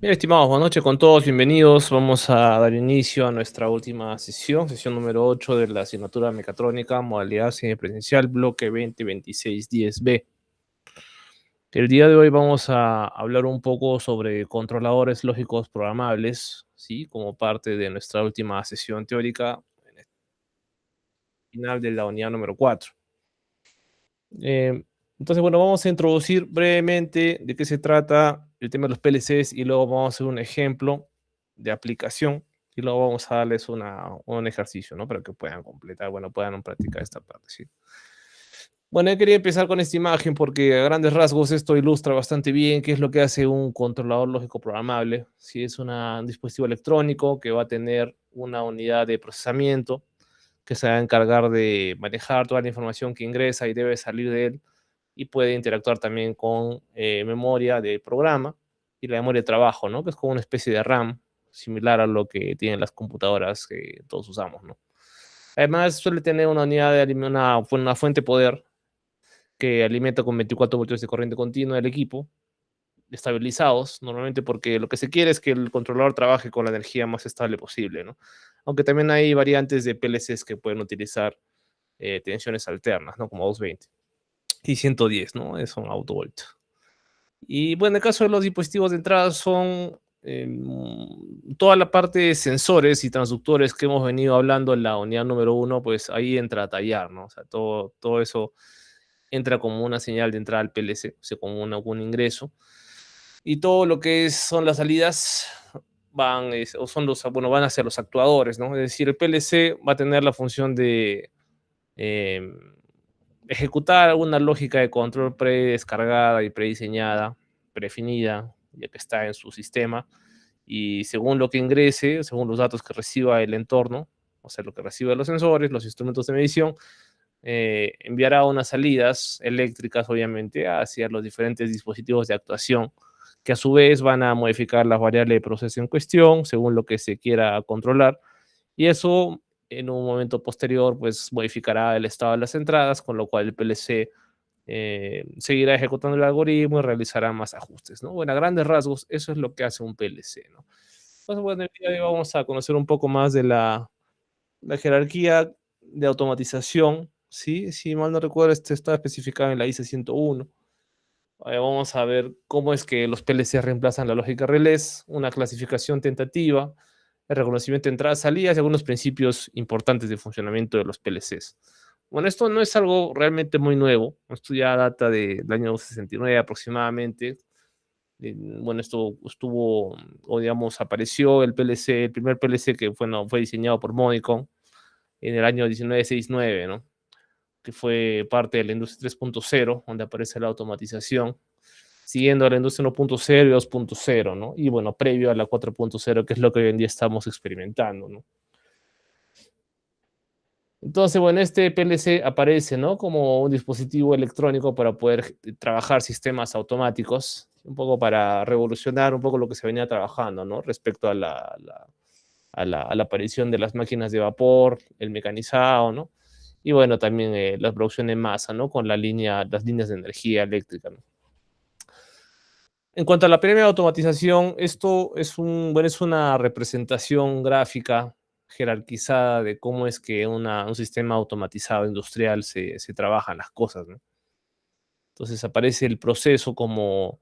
Bien, estimados, buenas noches con todos, bienvenidos. Vamos a dar inicio a nuestra última sesión número 8 de la asignatura Mecatrónica, modalidad semipresencial, bloque 2026-10B. El día de hoy vamos a hablar un poco sobre controladores lógicos programables, ¿sí? Como parte de nuestra última sesión teórica, en el final de la unidad número 4. Eh, entonces, bueno, vamos a introducir brevemente de qué se trata el tema de los PLCs y luego vamos a hacer un ejemplo de aplicación y luego vamos a darles un ejercicio, ¿no? Para que puedan completar, bueno, puedan practicar esta parte, ¿sí? Bueno, yo quería empezar con esta imagen porque a grandes rasgos esto ilustra bastante bien qué es lo que hace un controlador lógico programable. Si es un dispositivo electrónico que va a tener una unidad de procesamiento que se va a encargar de manejar toda la información que ingresa y debe salir de él y puede interactuar también con memoria de programa y la memoria de trabajo, ¿no? Que es como una especie de RAM, similar a lo que tienen las computadoras que todos usamos, ¿no? Además, suele tener una unidad una fuente de poder que alimenta con 24 voltios de corriente continua el equipo, estabilizados, normalmente porque lo que se quiere es que el controlador trabaje con la energía más estable posible, ¿no? Aunque también hay variantes de PLCs que pueden utilizar tensiones alternas, ¿no? Como 220 y 110, ¿no? Es un autovolt. Y bueno, en el caso de los dispositivos de entrada son toda la parte de sensores y transductores que hemos venido hablando en la unidad número uno, pues ahí entra a tallar, ¿no? O sea, todo eso entra como una señal de entrada al PLC, o sea, como un ingreso. Y todo lo que son las salidas o son bueno, van a ser los actuadores, ¿no? Es decir, el PLC va a tener la función de em, ejecutar alguna lógica de control predescargada y prediseñada, predefinida, ya que está en su sistema, y según lo que ingrese, según los datos que reciba el entorno, o sea, lo que reciba los sensores, los instrumentos de medición, enviará unas salidas eléctricas, obviamente, hacia los diferentes dispositivos de actuación, que a su vez van a modificar las variables de proceso en cuestión, según lo que se quiera controlar, y eso en un momento posterior, pues modificará el estado de las entradas, con lo cual el PLC seguirá ejecutando el algoritmo y realizará más ajustes, ¿no? Bueno, a grandes rasgos, eso es lo que hace un PLC, ¿no? Entonces, bueno, el día de hoy vamos a conocer un poco más de la jerarquía de automatización, ¿sí? Si mal no recuerdo, este está especificado en la ISO 101. Vamos a ver cómo es que los PLC reemplazan la lógica relés, una clasificación tentativa, el reconocimiento de entradas, salidas y algunos principios importantes de funcionamiento de los PLCs. Bueno, esto no es algo realmente muy nuevo, esto ya data del año 69 aproximadamente. Bueno, esto estuvo, o digamos, apareció el PLC, el primer PLC que fue diseñado por Modicon en el año 1969, ¿no? Que fue parte de la industria 3.0, donde aparece la automatización, siguiendo a la industria 1.0 y 2.0, ¿no? Y bueno, previo a la 4.0, que es lo que hoy en día estamos experimentando, ¿no? Entonces, bueno, este PLC aparece, ¿no? Como un dispositivo electrónico para poder trabajar sistemas automáticos, un poco para revolucionar un poco lo que se venía trabajando, ¿no? Respecto a la aparición de las máquinas de vapor, el mecanizado, ¿no? Y bueno, también la producción en masa, ¿no? Con las líneas de energía eléctrica, ¿no? En cuanto a la primera automatización, esto bueno, es una representación gráfica jerarquizada de cómo es que un sistema automatizado industrial se trabajan las cosas, ¿no? Entonces aparece el proceso como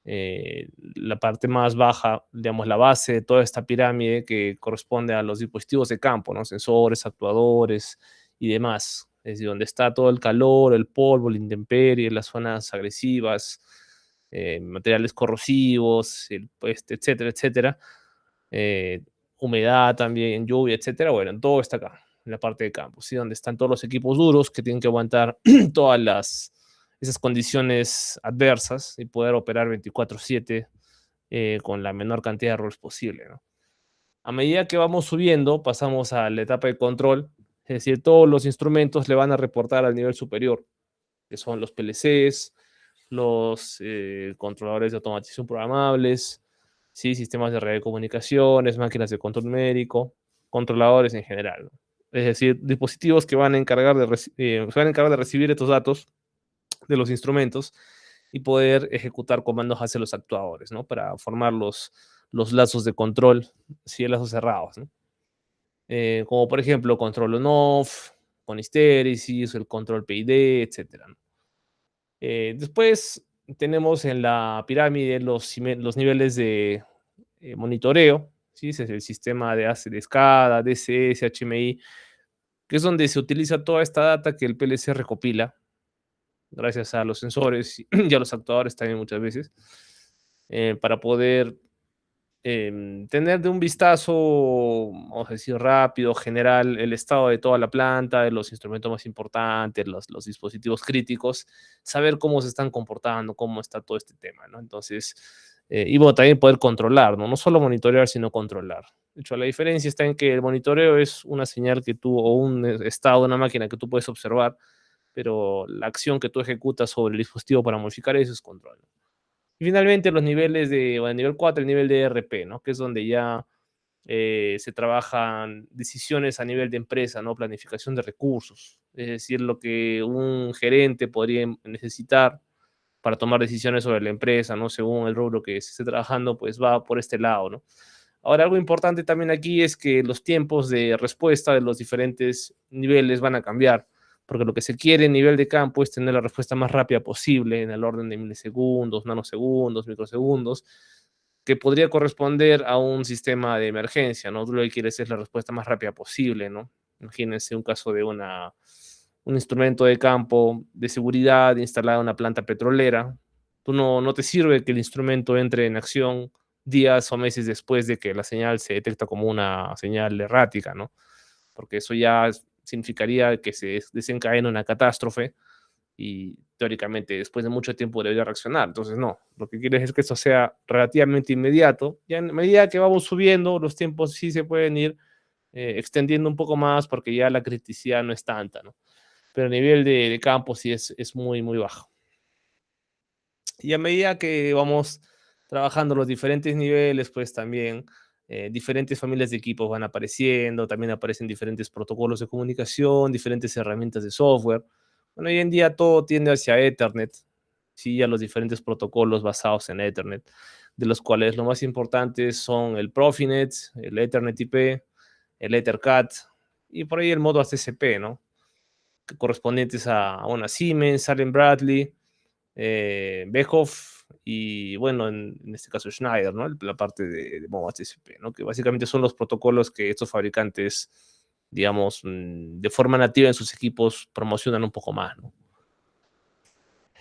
la parte más baja, digamos, la base de toda esta pirámide que corresponde a los dispositivos de campo, ¿no? Sensores, actuadores y demás. Es decir, donde está todo el calor, el polvo, la intemperie, las zonas agresivas, materiales corrosivos, etcétera, etcétera. eh, Humedad también, lluvia, etcétera. Bueno, todo está acá, en la parte de campo, ¿sí? Donde están todos los equipos duros que tienen que aguantar todas esas condiciones adversas y poder operar 24/7 con la menor cantidad de errores posible, ¿no? A medida que vamos subiendo, pasamos a la etapa de control, es decir, todos los instrumentos le van a reportar al nivel superior, que son los PLCs, los controladores de automatización programables, ¿sí? Sistemas de red de comunicaciones, máquinas de control numérico, controladores en general, ¿no? Es decir, dispositivos que se van a encargar de recibir estos datos de los instrumentos y poder ejecutar comandos hacia los actuadores, ¿no? Para formar los lazos de control, sí, lazos cerrados, ¿no? Como por ejemplo control on-off, con histéresis, el control PID, etcétera, ¿no? Después tenemos en la pirámide los niveles de monitoreo, ¿sí? Ese es el sistema de SCADA, DCS, HMI, que es donde se utiliza toda esta data que el PLC recopila, gracias a los sensores y a los actuadores también muchas veces, para poder tener de un vistazo, vamos a decir, rápido, general, el estado de toda la planta, de los instrumentos más importantes, los dispositivos críticos, saber cómo se están comportando, cómo está todo este tema, ¿no? Entonces, y bueno, también poder controlar, ¿no? No solo monitorear, sino controlar. De hecho, la diferencia está en que el monitoreo es una señal que tú, o un estado de una máquina que tú puedes observar, pero la acción que tú ejecutas sobre el dispositivo para modificar eso es control. Y finalmente los niveles bueno, nivel 4, el nivel de ERP, ¿no? Que es donde ya se trabajan decisiones a nivel de empresa, ¿no? Planificación de recursos, es decir, lo que un gerente podría necesitar para tomar decisiones sobre la empresa, ¿no? Según el rubro que se esté trabajando, pues va por este lado, ¿no? Ahora, algo importante también aquí es que los tiempos de respuesta de los diferentes niveles van a cambiar, porque lo que se quiere en nivel de campo es tener la respuesta más rápida posible, en el orden de milisegundos, nanosegundos, microsegundos, que podría corresponder a un sistema de emergencia, ¿no? Tú lo que quieres es la respuesta más rápida posible, ¿no? Imagínense un caso de un instrumento de campo de seguridad instalado en una planta petrolera. Tú no te sirve que el instrumento entre en acción días o meses después de que la señal se detecta como una señal errática, ¿no? Porque eso ya significaría que se desencadena una catástrofe y teóricamente después de mucho tiempo debería reaccionar. Entonces, no, lo que quieres es que esto sea relativamente inmediato. Ya en medida que vamos subiendo, los tiempos sí se pueden ir extendiendo un poco más porque ya la criticidad no es tanta, ¿no? Pero el nivel de campo sí es muy, muy bajo. Y a medida que vamos trabajando los diferentes niveles, pues también diferentes familias de equipos van apareciendo, también aparecen diferentes protocolos de comunicación, diferentes herramientas de software. Bueno, hoy en día todo tiende hacia Ethernet, sí, a los diferentes protocolos basados en Ethernet, de los cuales lo más importantes son el Profinet, el Ethernet IP, el EtherCAT y por ahí el modo HCP, ¿no? Correspondientes a bueno, Siemens, Allen Bradley, Beckhoff y, bueno, en este caso Schneider, ¿no? La parte de modo HCP, ¿no? Que básicamente son los protocolos que estos fabricantes, digamos, de forma nativa en sus equipos promocionan un poco más, ¿no?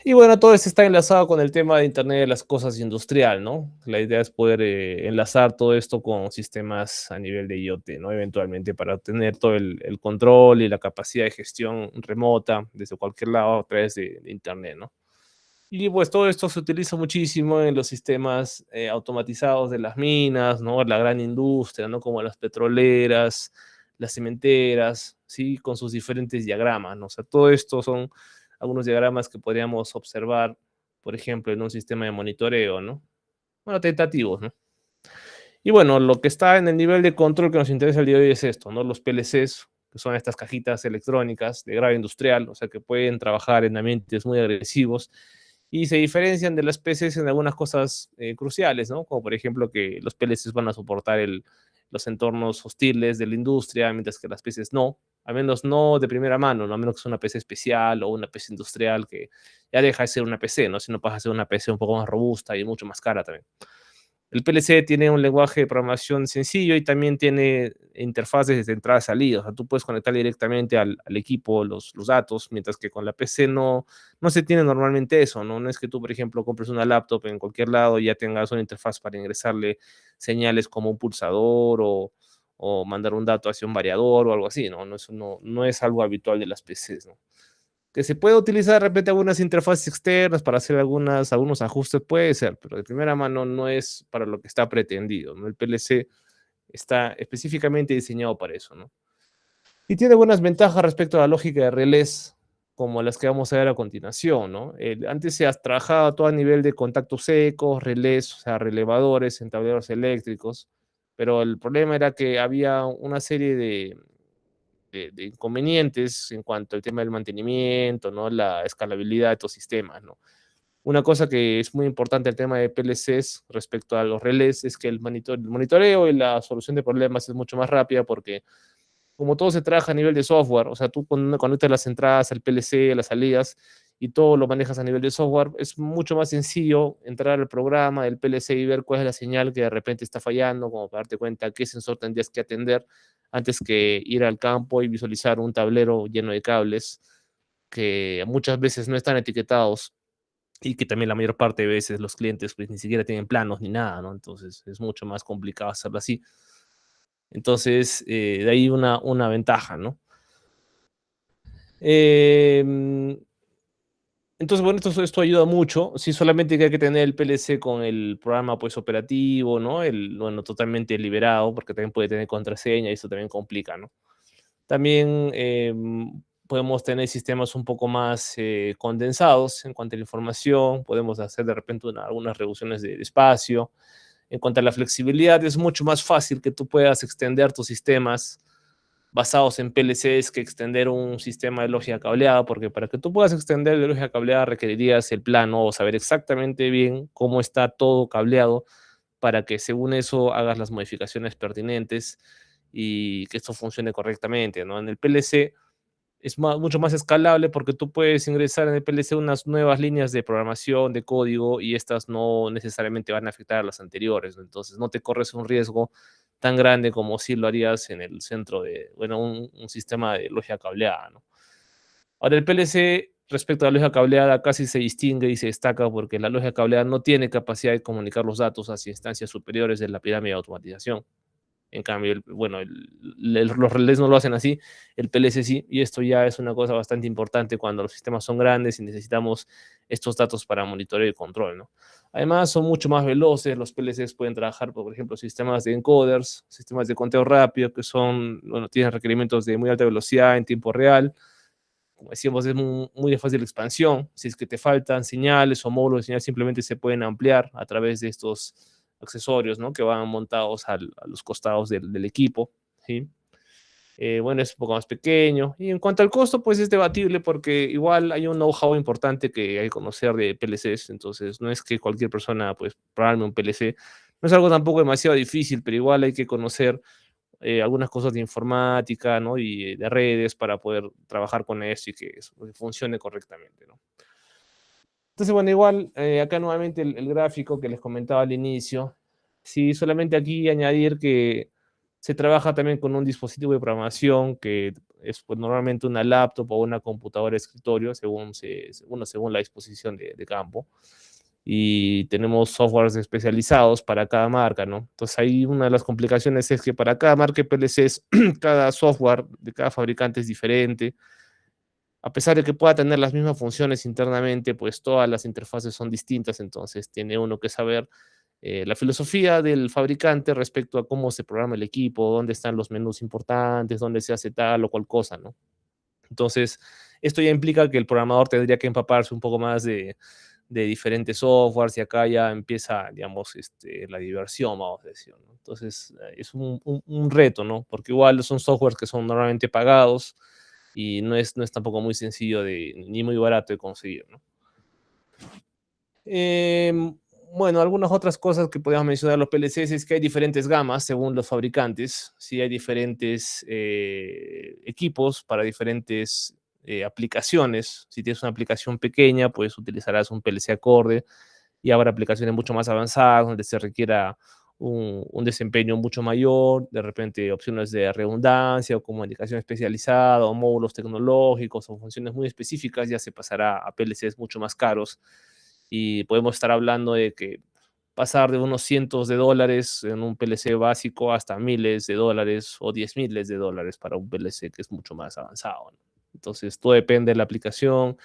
Y bueno, todo esto está enlazado con el tema de Internet de las cosas industrial, ¿no? La idea es poder enlazar todo esto con sistemas a nivel de IoT, ¿no? Eventualmente para obtener todo el control y la capacidad de gestión remota desde cualquier lado a través de Internet, ¿no? Y pues todo esto se utiliza muchísimo en los sistemas automatizados de las minas, ¿no? La gran industria, ¿no? Como las petroleras, las cementeras, ¿sí? Con sus diferentes diagramas, ¿no? O sea, todo esto son algunos diagramas que podríamos observar, por ejemplo, en un sistema de monitoreo, ¿no? Bueno, tentativos, ¿no? Y bueno, lo que está en el nivel de control que nos interesa el día de hoy es esto, ¿no? Los PLCs, que son estas cajitas electrónicas de grado industrial, o sea, que pueden trabajar en ambientes muy agresivos y se diferencian de las PCs en algunas cosas cruciales, ¿no? Como por ejemplo que los PLCs van a soportar los entornos hostiles de la industria, mientras que las PCs no, al menos no de primera mano, ¿no? A menos que sea una PC especial o una PC industrial que ya deja de ser una PC, ¿no? Sino pasa a ser una PC un poco más robusta y mucho más cara también. El PLC tiene un lenguaje de programación sencillo y también tiene interfaces de entrada y salida. O sea, tú puedes conectar directamente al equipo los datos, mientras que con la PC no se tiene normalmente eso, ¿no? No es que tú, por ejemplo, compres una laptop en cualquier lado y ya tengas una interfaz para ingresarle señales como un pulsador o mandar un dato hacia un variador o algo así, ¿no? No es algo habitual de las PCs, ¿no? Que se puede utilizar de repente algunas interfaces externas para hacer algunos ajustes, puede ser, pero de primera mano no es para lo que está pretendido, ¿no? El PLC está específicamente diseñado para eso, ¿no? Y tiene buenas ventajas respecto a la lógica de relés, como las que vamos a ver a continuación, ¿no? Antes se ha trabajado todo a nivel de contactos secos, relés, o sea, relevadores en tableros eléctricos, pero el problema era que había una serie de inconvenientes en cuanto al tema del mantenimiento, ¿no? La escalabilidad de estos sistemas, ¿no? Una cosa que es muy importante el tema de PLCs respecto a los relés es que el monitoreo y la solución de problemas es mucho más rápida porque como todo se trabaja a nivel de software, o sea, tú cuando conectas las entradas al PLC, las salidas, y todo lo manejas a nivel de software, es mucho más sencillo entrar al programa del PLC y ver cuál es la señal que de repente está fallando, como para darte cuenta qué sensor tendrías que atender antes que ir al campo y visualizar un tablero lleno de cables que muchas veces no están etiquetados y que también la mayor parte de veces los clientes pues ni siquiera tienen planos ni nada, ¿no? Entonces es mucho más complicado hacerlo así. Entonces, de ahí una ventaja, ¿no? Em, entonces, bueno, esto ayuda mucho. Sí, solamente que hay que tener el PLC con el programa, pues, operativo, ¿no? Bueno, totalmente liberado, porque también puede tener contraseña y eso también complica, ¿no? También podemos tener sistemas un poco más condensados en cuanto a la información. Podemos hacer de repente algunas reducciones de espacio. En cuanto a la flexibilidad, es mucho más fácil que tú puedas extender tus sistemas basados en PLCs que extender un sistema de lógica cableada, porque para que tú puedas extender de lógica cableada requerirías el plano o saber exactamente bien cómo está todo cableado para que según eso hagas las modificaciones pertinentes y que esto funcione correctamente, ¿no? En el PLC es mucho más escalable porque tú puedes ingresar en el PLC unas nuevas líneas de programación, de código, y estas no necesariamente van a afectar a las anteriores, ¿no? Entonces no te corres un riesgo tan grande como si lo harías en el centro de, bueno, un sistema de lógica cableada, ¿no? Ahora el PLC respecto a la lógica cableada casi se distingue y se destaca porque la lógica cableada no tiene capacidad de comunicar los datos hacia instancias superiores de la pirámide de automatización. En cambio, bueno, los relés no lo hacen así, el PLC sí, y esto ya es una cosa bastante importante cuando los sistemas son grandes y necesitamos estos datos para monitoreo y control, ¿no? Además, son mucho más veloces, los PLCs pueden trabajar, por ejemplo, sistemas de encoders, sistemas de conteo rápido, que son, bueno, tienen requerimientos de muy alta velocidad en tiempo real. Como decíamos, es muy de fácil expansión. Si es que te faltan señales o módulos de señal, simplemente se pueden ampliar a través de estos accesorios, ¿no? Que van montados a los costados del equipo, ¿sí? Bueno, es un poco más pequeño. Y en cuanto al costo, pues es debatible porque igual hay un know-how importante que hay que conocer de PLCs, entonces no es que cualquier persona, pues, programme un PLC. No es algo tampoco demasiado difícil, pero igual hay que conocer algunas cosas de informática, ¿no? Y de redes para poder trabajar con eso y que eso que funcione correctamente, ¿no? Entonces, bueno, igual, acá nuevamente el gráfico que les comentaba al inicio. Sí, solamente aquí añadir que se trabaja también con un dispositivo de programación que es pues, normalmente una laptop o una computadora de escritorio, según la disposición de campo. Y tenemos softwares especializados para cada marca, ¿no? Entonces ahí una de las complicaciones es que para cada marca de PLCs, cada software de cada fabricante es diferente. A pesar de que pueda tener las mismas funciones internamente, pues todas las interfaces son distintas, entonces tiene uno que saber la filosofía del fabricante respecto a cómo se programa el equipo, dónde están los menús importantes, dónde se hace tal o cual cosa, ¿no? Entonces, esto ya implica que el programador tendría que empaparse un poco más de diferentes softwares y acá ya empieza, digamos, la diversión, vamos a decir, ¿no? Entonces, es un reto, ¿no? Porque igual son softwares que son normalmente pagados y no es tampoco muy sencillo ni muy barato de conseguir, ¿no? Em, bueno, algunas otras cosas que podríamos mencionar de los PLCs es que hay diferentes gamas según los fabricantes. Sí, hay diferentes equipos para diferentes aplicaciones. Si tienes una aplicación pequeña, pues utilizarás un PLC acorde y habrá aplicaciones mucho más avanzadas donde se requiera un desempeño mucho mayor, de repente opciones de redundancia o comunicación especializada o módulos tecnológicos o funciones muy específicas, ya se pasará a PLCs mucho más caros y podemos estar hablando de que pasar de unos cientos de dólares en un PLC básico hasta miles de dólares o 10 miles de dólares para un PLC que es mucho más avanzado, ¿no? Entonces, todo depende de la aplicación,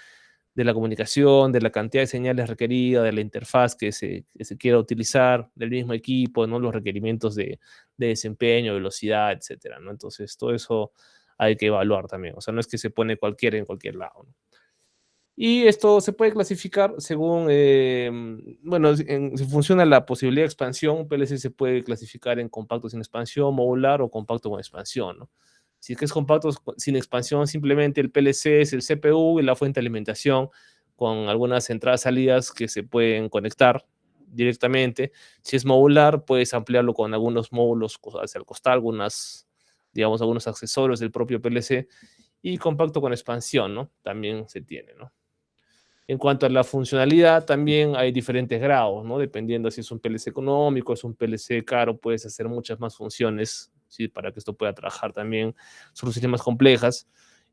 de la comunicación, de la cantidad de señales requeridas, de la interfaz que se quiera utilizar, del mismo equipo, ¿no? Los requerimientos de desempeño, velocidad, etcétera, ¿no? Entonces, todo eso hay que evaluar también. O sea, no es que se pone cualquiera en cualquier lado, ¿no? Y esto se puede clasificar según, bueno, si funciona la posibilidad de expansión, un PLC se puede clasificar en compacto sin expansión, modular o compacto con expansión, ¿no? Si es que es compacto sin expansión, simplemente el PLC es el CPU y la fuente de alimentación, con algunas entradas-salidas que se pueden conectar directamente. Si es modular, puedes ampliarlo con algunos módulos hacia el costado, digamos, algunos accesorios del propio PLC, y compacto con expansión, ¿no? También se tiene, ¿no? En cuanto a la funcionalidad, también hay diferentes grados, ¿no? Dependiendo si es un PLC económico, es un PLC caro, puedes hacer muchas más funciones, ¿sí? Para que esto pueda trabajar también soluciones más complejas.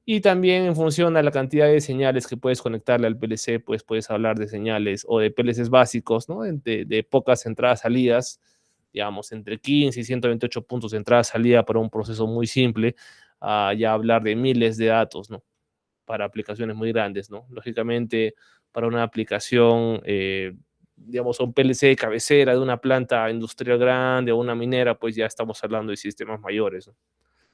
Y también en función a la cantidad de señales que puedes conectarle al PLC, pues puedes hablar de señales o de PLCs básicos, ¿no? De pocas entradas-salidas, digamos, entre 15 y 128 puntos de entrada-salida para un proceso muy simple, a ya hablar de miles de datos, ¿no? Para aplicaciones muy grandes, ¿no? Lógicamente, para una aplicación, digamos, un PLC de cabecera de una planta industrial grande o una minera, pues ya estamos hablando de sistemas mayores, ¿no?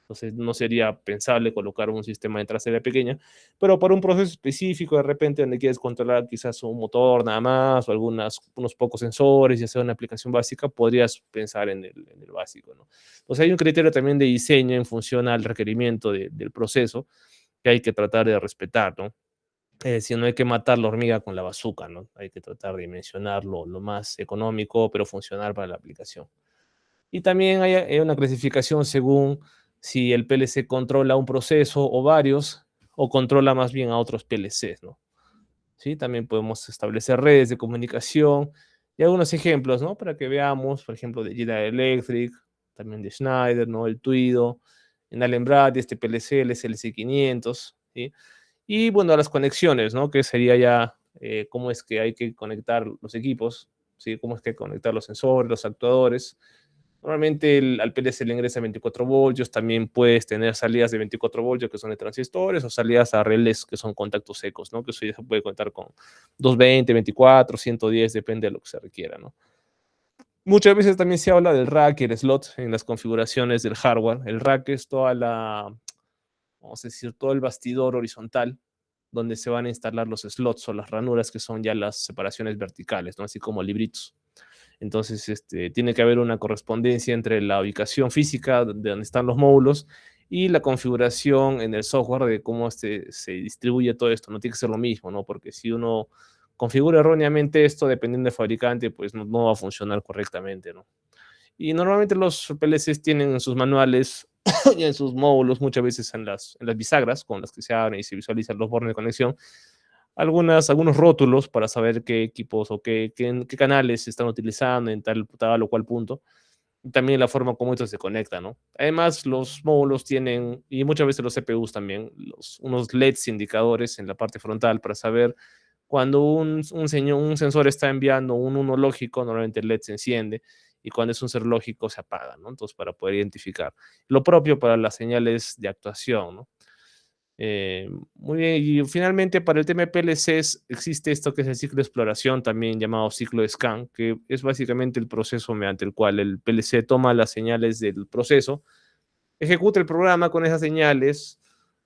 Entonces, no sería pensable colocar un sistema de trasera pequeña, pero para un proceso específico, de repente, donde quieres controlar quizás un motor nada más o unos pocos sensores y hacer una aplicación básica, podrías pensar en el básico, ¿no? Entonces, hay un criterio también de diseño en función al requerimiento del proceso que hay que tratar de respetar, ¿no? Si no hay que matar la hormiga con la bazuca, ¿no? Hay que tratar de dimensionarlo lo más económico, pero funcional para la aplicación. Y también hay una clasificación según si el PLC controla un proceso o varios, o controla más bien a otros PLCs, ¿no? ¿Sí? También podemos establecer redes de comunicación y algunos ejemplos, ¿no? Para que veamos, por ejemplo, de General Electric, también de Schneider, ¿no? El Tuido, en Allen este PLC, el SLC500, ¿sí? Y bueno, las conexiones, ¿no? Que sería ya cómo es que hay que conectar los equipos, ¿sí? Cómo es que hay que conectar los sensores, los actuadores. Normalmente al PLC le ingresa 24 voltios, también puedes tener salidas de 24 voltios que son de transistores o salidas a relés que son contactos secos, ¿no? Que eso ya se puede conectar con 220, 24, 110, depende de lo que se requiera, ¿no? Muchas veces también se habla del rack y el slot en las configuraciones del hardware. El rack es vamos a decir, todo el bastidor horizontal donde se van a instalar los slots o las ranuras que son ya las separaciones verticales, ¿no? Así como libritos. Entonces, tiene que haber una correspondencia entre la ubicación física de donde están los módulos y la configuración en el software de cómo se distribuye todo esto. No tiene que ser lo mismo, ¿no? Porque si uno configura erróneamente esto, dependiendo del fabricante, pues no va a funcionar correctamente, ¿no? Y normalmente los PLCs tienen en sus manuales y en sus módulos, muchas veces en las bisagras con las que se abren y se visualizan los bornes de conexión, algunos rótulos para saber qué equipos o qué canales se están utilizando en tal o cual punto. Y también la forma como esto se conecta, ¿no? Además, los módulos tienen, y muchas veces los CPUs también, unos LEDs indicadores en la parte frontal para saber cuando un sensor está enviando un 1 lógico, normalmente el LED se enciende, y cuando es un 0 lógico se apaga, ¿no? Entonces, para poder identificar. Lo propio para las señales de actuación, ¿no? Muy bien, y finalmente para el tema de PLCs existe esto que es el ciclo de exploración, también llamado ciclo de scan, que es básicamente el proceso mediante el cual el PLC toma las señales del proceso, ejecuta el programa con esas señales,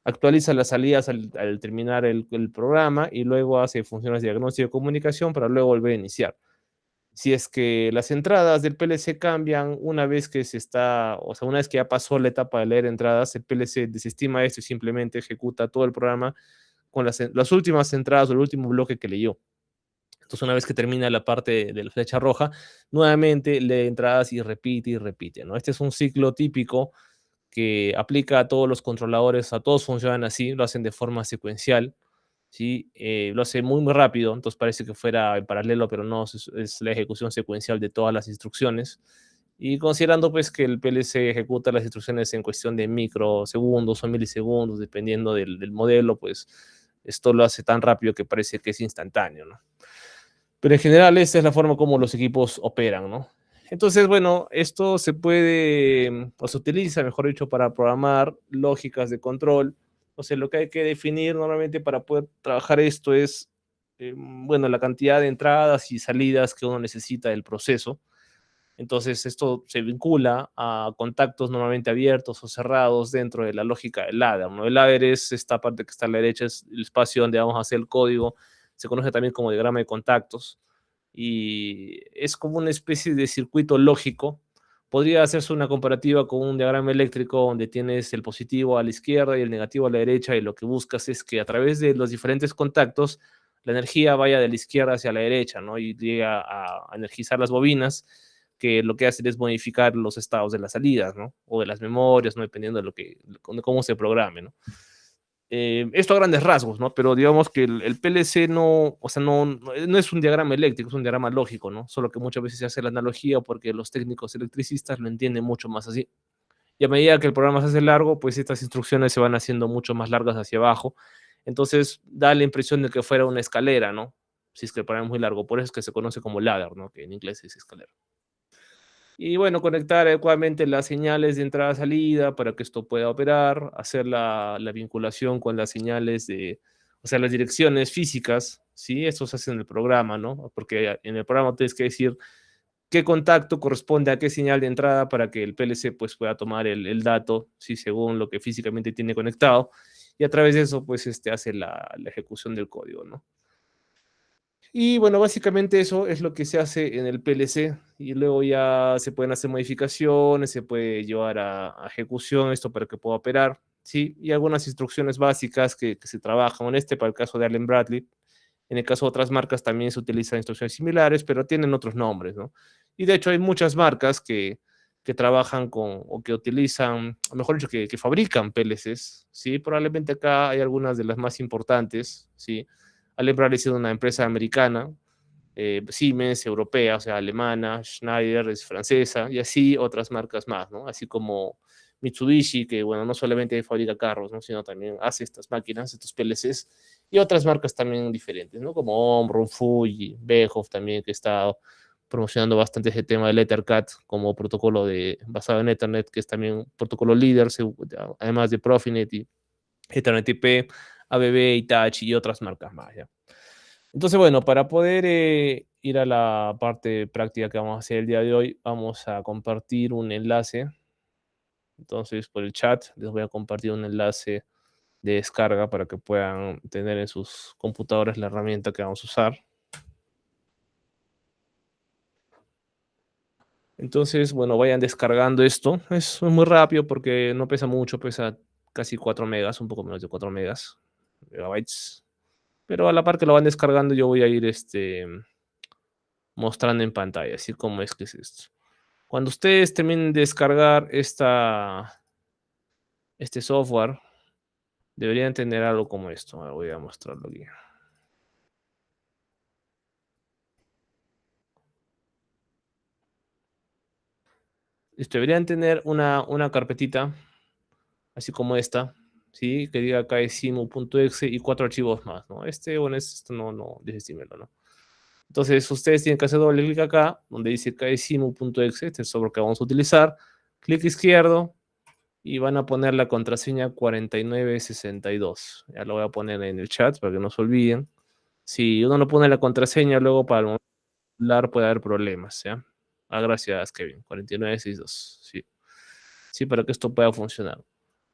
actualiza las salidas al terminar el programa y luego hace funciones de diagnóstico de comunicación para luego volver a iniciar. Si es que las entradas del PLC cambian una vez que o sea, una vez que ya pasó la etapa de leer entradas, el PLC desestima esto y simplemente ejecuta todo el programa con las últimas entradas o el último bloque que leyó. Entonces, una vez que termina la parte de la flecha roja, nuevamente lee entradas y repite, ¿no? Este es un ciclo típico que aplica a todos los controladores, a todos funcionan así, lo hacen de forma secuencial, ¿sí? Lo hace muy, muy rápido, entonces parece que fuera en paralelo, pero no, es la ejecución secuencial de todas las instrucciones. Y considerando pues que el PLC ejecuta las instrucciones en cuestión de microsegundos o milisegundos, dependiendo del modelo, pues esto lo hace tan rápido que parece que es instantáneo, ¿no? Pero en general esta es la forma como los equipos operan, ¿no? Entonces, bueno, esto se puede, o se utiliza, mejor dicho, para programar lógicas de control. O sea, lo que hay que definir normalmente para poder trabajar esto es, bueno, la cantidad de entradas y salidas que uno necesita del proceso. Entonces, esto se vincula a contactos normalmente abiertos o cerrados dentro de la lógica del ladder, ¿no? El ladder es esta parte que está a la derecha, es el espacio donde vamos a hacer el código. Se conoce también como diagrama de contactos y es como una especie de circuito lógico. Podría hacerse una comparativa con un diagrama eléctrico donde tienes el positivo a la izquierda y el negativo a la derecha y lo que buscas es que a través de los diferentes contactos la energía vaya de la izquierda hacia la derecha, ¿no? Y llegue a energizar las bobinas, que lo que hacen es modificar los estados de las salidas, ¿no? O de las memorias, ¿no? Dependiendo de cómo se programe, ¿no? Esto a grandes rasgos, ¿no? Pero digamos que el PLC no, o sea, no es un diagrama eléctrico, es un diagrama lógico, ¿no? Solo que muchas veces se hace la analogía porque los técnicos electricistas lo entienden mucho más así. Y a medida que el programa se hace largo, pues estas instrucciones se van haciendo mucho más largas hacia abajo. Entonces da la impresión de que fuera una escalera, ¿no? Si es que el programa es muy largo. Por eso es que se conoce como ladder, ¿no? Que en inglés es escalera. Y bueno, conectar adecuadamente las señales de entrada-salida para que esto pueda operar, hacer la vinculación con las señales o sea, las direcciones físicas, ¿sí? Eso se hace en el programa, ¿no? Porque en el programa tienes que decir qué contacto corresponde a qué señal de entrada para que el PLC pues, pueda tomar el dato, ¿sí? Según lo que físicamente tiene conectado, y a través de eso pues hace la ejecución del código, ¿no? Y bueno, básicamente eso es lo que se hace en el PLC y luego ya se pueden hacer modificaciones, se puede llevar a ejecución esto para que pueda operar, ¿sí? Y algunas instrucciones básicas que se trabajan en para el caso de Allen Bradley. En el caso de otras marcas también se utilizan instrucciones similares, pero tienen otros nombres, ¿no? Y de hecho hay muchas marcas que trabajan con o que utilizan, o mejor dicho, que fabrican PLCs, ¿sí? Probablemente acá hay algunas de las más importantes, ¿sí? Allen Bradley es una empresa americana, Siemens, europea, o sea, alemana, Schneider es francesa, y así otras marcas más, ¿no? Así como Mitsubishi, que, bueno, no solamente fabrica carros, ¿no? Sino también hace estas máquinas, estos PLCs, y otras marcas también diferentes, ¿no? Como Omron, Fuji, Behoff también, que está promocionando bastante ese tema del EtherCAT como protocolo basado en Ethernet, que es también un protocolo líder, además de Profinet y Ethernet IP, ABB, Hitachi y otras marcas más, ¿ya? Entonces, bueno, para poder ir a la parte práctica que vamos a hacer el día de hoy, vamos a compartir un enlace. Entonces, por el chat les voy a compartir un enlace de descarga para que puedan tener en sus computadores la herramienta que vamos a usar. Entonces, bueno, vayan descargando esto. Es muy rápido porque no pesa mucho, pesa casi 4 megas, un poco menos de 4 megabytes. Pero a la par que lo van descargando, yo voy a ir mostrando en pantalla, así como es que es esto. Cuando ustedes terminen de descargar este software, deberían tener algo como esto. Ahora voy a mostrarlo aquí. Deberían tener una carpetita, así como esta, ¿sí? Que diga kesimu.exe y 4 archivos más, ¿no? Bueno, esto no, desestímenlo, ¿no? Entonces, ustedes tienen que hacer doble clic acá, donde dice kesimu.exe, este es el software que vamos a utilizar. Clic izquierdo, y van a poner la contraseña 4962. Ya lo voy a poner en el chat para que no se olviden. Si uno no pone la contraseña, luego para el momento de hablar puede haber problemas, ¿ya? Ah, gracias, Kevin. 4962. Sí. Sí, para que esto pueda funcionar.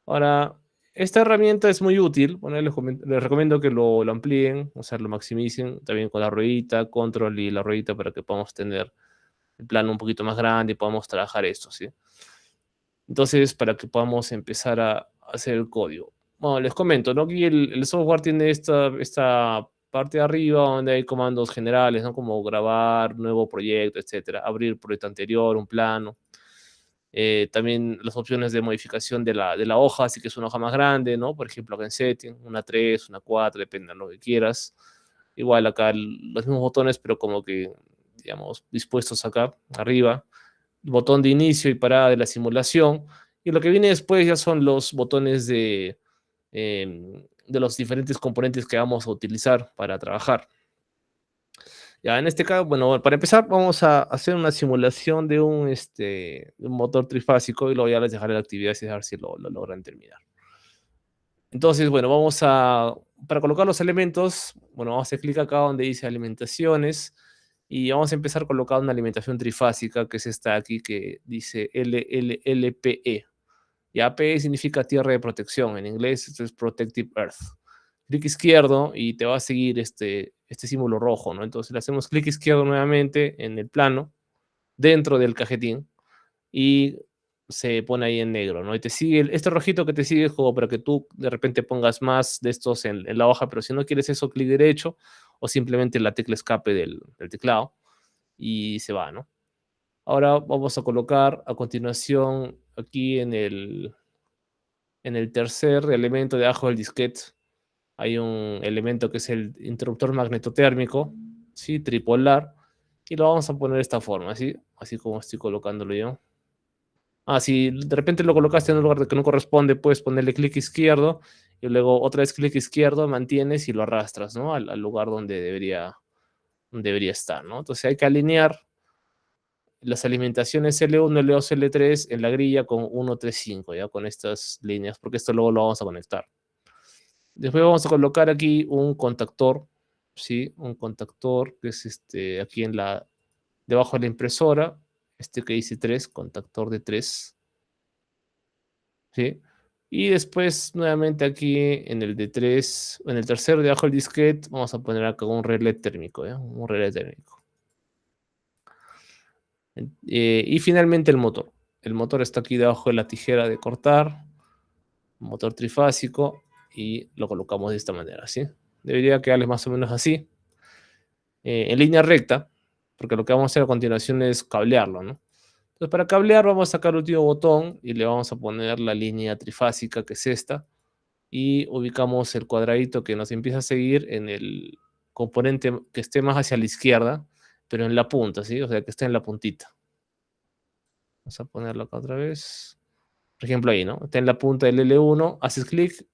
Ahora, esta herramienta es muy útil. Bueno, les recomiendo que lo amplíen, o sea, lo maximicen. También con la ruedita, control y la ruedita para que podamos tener el plano un poquito más grande y podamos trabajar esto, ¿sí? Entonces, para que podamos empezar a hacer el código. Bueno, les comento, ¿no? Aquí el software tiene esta parte de arriba donde hay comandos generales, ¿no? Como grabar, nuevo proyecto, etcétera. Abrir proyecto anterior, un plano. También las opciones de modificación de la hoja, así que es una hoja más grande, ¿no? Por ejemplo, acá en Setting, una 3, una 4, depende de lo que quieras. Igual acá los mismos botones, pero como que, digamos, dispuestos acá, arriba. Botón de inicio y parada de la simulación. Y lo que viene después ya son los botones de los diferentes componentes que vamos a utilizar para trabajar. Ya, en este caso, bueno, para empezar vamos a hacer una simulación de un motor trifásico y luego ya les dejaré la actividad y a ver si lo logran terminar. Entonces, bueno, para colocar los elementos, bueno, vamos a hacer clic acá donde dice alimentaciones y vamos a empezar colocando una alimentación trifásica, que es esta aquí que dice LLLPE. Y APE significa tierra de protección, en inglés esto es Protective Earth. Clic izquierdo y te va a seguir este símbolo rojo, ¿no? Entonces le hacemos clic izquierdo nuevamente en el plano, dentro del cajetín, y se pone ahí en negro, ¿no? Y te sigue, este rojito que te sigue es como para que tú de repente pongas más de estos en la hoja, pero si no quieres eso, clic derecho, o simplemente la tecla escape del teclado y se va, ¿no? Ahora vamos a colocar a continuación aquí en el tercer elemento debajo del disquete. Hay un elemento que es el interruptor magnetotérmico, ¿sí? Tripolar, y lo vamos a poner de esta forma, ¿sí? Así como estoy colocándolo yo. Si de repente lo colocaste en un lugar que no corresponde, puedes ponerle clic izquierdo y luego otra vez clic izquierdo, mantienes y lo arrastras, ¿no? Al lugar donde debería estar, ¿no? Entonces hay que alinear las alimentaciones L1, L2, L3 en la grilla con 1, 3, 5, ya con estas líneas, porque esto luego lo vamos a conectar. Después vamos a colocar aquí un contactor, ¿sí? Un contactor que es aquí debajo de la impresora, que dice 3, contactor de 3, ¿sí? Y después nuevamente aquí en el de 3, en el tercero debajo del disquete, vamos a poner acá un relé térmico, ¿ya? Un relé térmico. Y finalmente el motor. El motor está aquí debajo de la tijera de cortar, motor trifásico, y lo colocamos de esta manera, ¿sí? Debería quedarles más o menos así, en línea recta, porque lo que vamos a hacer a continuación es cablearlo, ¿no? Entonces, para cablear vamos a sacar el último botón y le vamos a poner la línea trifásica, que es esta, y ubicamos el cuadradito que nos empieza a seguir en el componente que esté más hacia la izquierda, pero en la punta, ¿sí? O sea, que esté en la puntita. Vamos a ponerlo acá otra vez. Por ejemplo, ahí, ¿no? Está en la punta del L1, haces clic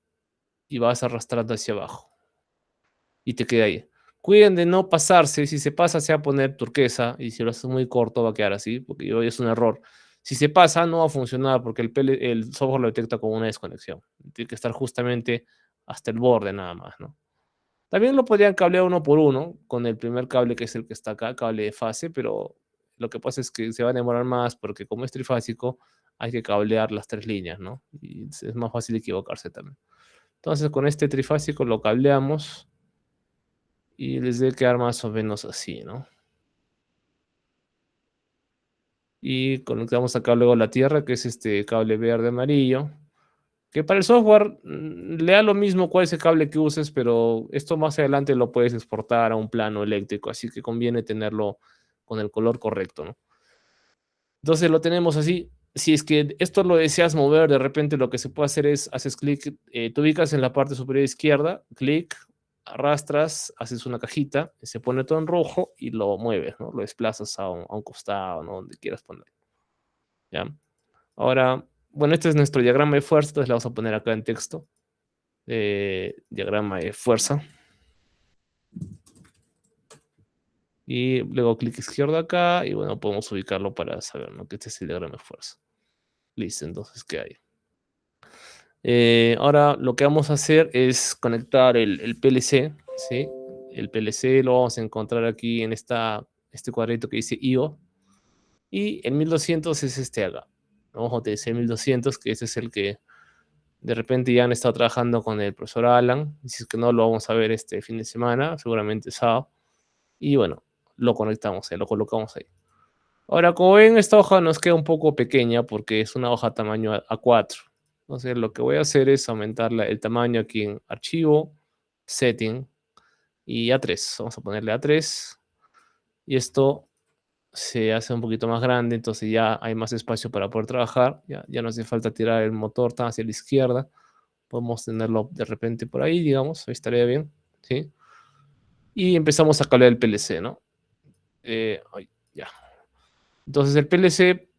y vas arrastrando hacia abajo. Y te queda ahí. Cuiden de no pasarse. Si se pasa, se va a poner turquesa. Y si lo haces muy corto, va a quedar así, porque hoy es un error. Si se pasa, no va a funcionar porque el software lo detecta como una desconexión. Tiene que estar justamente hasta el borde nada más, ¿no? También lo podrían cablear uno por uno con el primer cable, que es el que está acá, cable de fase, pero lo que pasa es que se va a demorar más porque como es trifásico, hay que cablear las tres líneas, ¿no? Y es más fácil equivocarse también. Entonces con este trifásico lo cableamos y les debe quedar más o menos así, ¿no? Y conectamos acá luego la tierra, que es este cable verde amarillo, que para el software le da lo mismo cuál es el cable que uses, pero esto más adelante lo puedes exportar a un plano eléctrico, así que conviene tenerlo con el color correcto, ¿no? Entonces lo tenemos así. Si es que esto lo deseas mover, de repente lo que se puede hacer es, haces clic, te ubicas en la parte superior izquierda, clic, arrastras, haces una cajita, se pone todo en rojo y lo mueves, ¿no? Lo desplazas a un costado, ¿no? Donde quieras ponerlo, ¿ya? Ahora, bueno, este es nuestro diagrama de fuerza, entonces le vamos a poner acá en texto, diagrama de fuerza. Y luego clic izquierdo acá y bueno, podemos ubicarlo para saber, ¿no? Que este es el diagrama de fuerza. Listo, entonces, ¿qué hay? Ahora lo que vamos a hacer es conectar el PLC, ¿sí? El PLC lo vamos a encontrar aquí en este cuadrito que dice IO. Y el 1200 es este acá. Vamos a utilizar el 1200, que ese es el que de repente ya han estado trabajando con el profesor Alan. Y si es que no, lo vamos a ver este fin de semana, seguramente sábado. Y bueno, lo conectamos, lo colocamos ahí. Ahora, como ven, esta hoja nos queda un poco pequeña porque es una hoja tamaño A4. Entonces, lo que voy a hacer es aumentar el tamaño aquí en Archivo, Setting y A3. Vamos a ponerle A3 y esto se hace un poquito más grande, entonces ya hay más espacio para poder trabajar. Ya no hace falta tirar el motor tan hacia la izquierda. Podemos tenerlo de repente por ahí, digamos, ahí estaría bien, ¿sí? Y empezamos a cablear el PLC, ¿no? Ya. Entonces el PLC,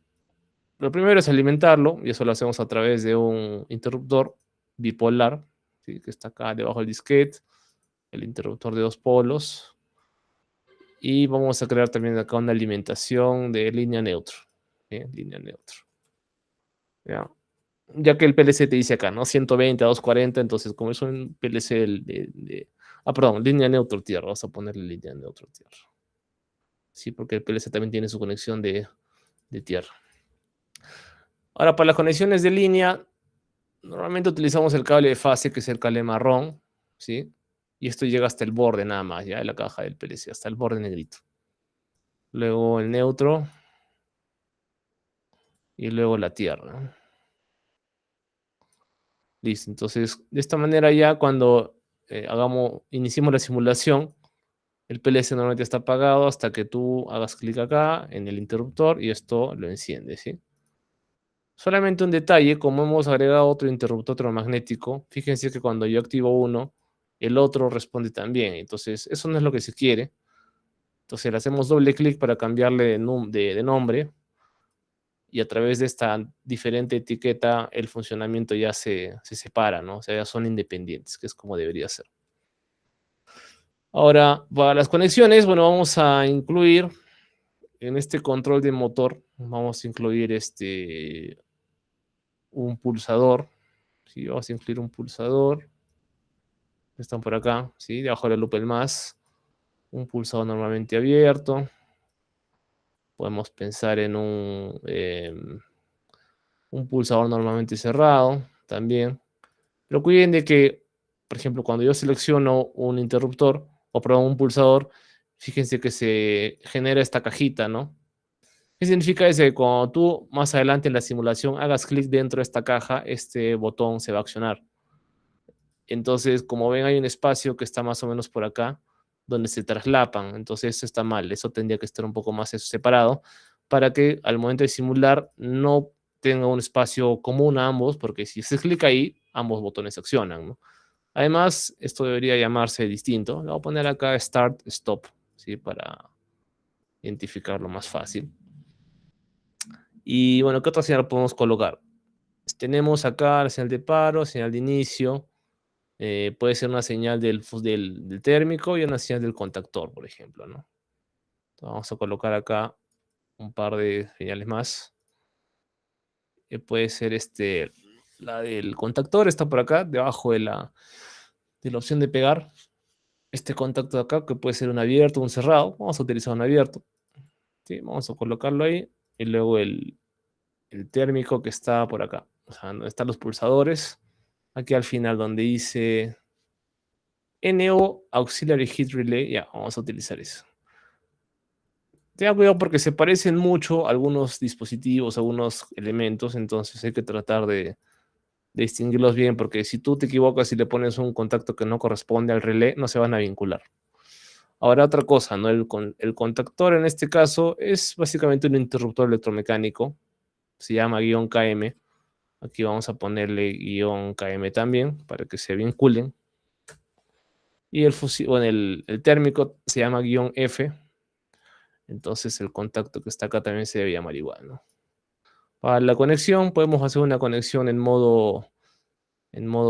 lo primero es alimentarlo, y eso lo hacemos a través de un interruptor bipolar, ¿sí? Que está acá debajo del disquete, el interruptor de dos polos. Y vamos a crear también acá una alimentación de línea neutro. ¿Sí? Línea neutro. ¿Ya? Ya que el PLC te dice acá, ¿no? 120 a 240, entonces como es un PLC perdón, línea neutro tierra, vamos a ponerle línea neutro tierra. Sí, porque el PLC también tiene su conexión de tierra. Ahora, para las conexiones de línea, normalmente utilizamos el cable de fase, que es el cable marrón, ¿sí? Y esto llega hasta el borde nada más, ya, de la caja del PLC, hasta el borde negrito. Luego el neutro y luego la tierra. Listo, entonces de esta manera ya cuando iniciemos la simulación, El PLC normalmente está apagado hasta que tú hagas clic acá en el interruptor y esto lo enciende, ¿sí? Solamente un detalle, como hemos agregado otro interruptor termomagnético, fíjense que cuando yo activo uno, el otro responde también. Entonces, eso no es lo que se quiere. Entonces, le hacemos doble clic para cambiarle de nombre y a través de esta diferente etiqueta, el funcionamiento ya se separa, ¿no? O sea, ya son independientes, que es como debería ser. Ahora, para las conexiones, bueno, vamos a incluir en este control de motor, vamos a incluir un pulsador, ¿sí? Vamos a incluir un pulsador, están por acá, ¿sí? Debajo de la lupa el más, un pulsador normalmente abierto, podemos pensar en un pulsador normalmente cerrado también, pero cuiden de que, por ejemplo, cuando yo selecciono un interruptor, o perdón, un pulsador, fíjense que se genera esta cajita, ¿no? ¿Qué significa eso? Que cuando tú más adelante en la simulación hagas clic dentro de esta caja, este botón se va a accionar. Entonces, como ven, hay un espacio que está más o menos por acá, donde se traslapan. Entonces, eso está mal. Eso tendría que estar un poco más separado para que al momento de simular no tenga un espacio común a ambos, porque si se clic ahí, ambos botones se accionan, ¿no? Además, esto debería llamarse distinto. Le voy a poner acá Start, Stop, ¿sí? Para identificarlo más fácil. Y bueno, ¿qué otra señal podemos colocar? Tenemos acá la señal de paro, señal de inicio. Puede ser una señal del térmico y una señal del contactor, por ejemplo, ¿no? Entonces, vamos a colocar acá un par de señales más. Puede ser la del contactor, está por acá, debajo de la opción de pegar. Este contacto de acá, que puede ser un abierto o un cerrado. Vamos a utilizar un abierto. ¿Sí? Vamos a colocarlo ahí. Y luego el térmico que está por acá. O sea, donde están los pulsadores. Aquí al final donde dice NO Auxiliary Heat Relay. Ya, vamos a utilizar eso. Tenga cuidado porque se parecen mucho a algunos dispositivos, a algunos elementos, entonces hay que tratar de distinguirlos bien, porque si tú te equivocas y le pones un contacto que no corresponde al relé, no se van a vincular. Ahora otra cosa, ¿no? El contactor en este caso es básicamente un interruptor electromecánico, se llama guión KM. Aquí vamos a ponerle guión KM también para que se vinculen. Y el térmico se llama guión F. Entonces el contacto que está acá también se debe llamar igual, ¿no? Para la conexión podemos hacer una conexión en modo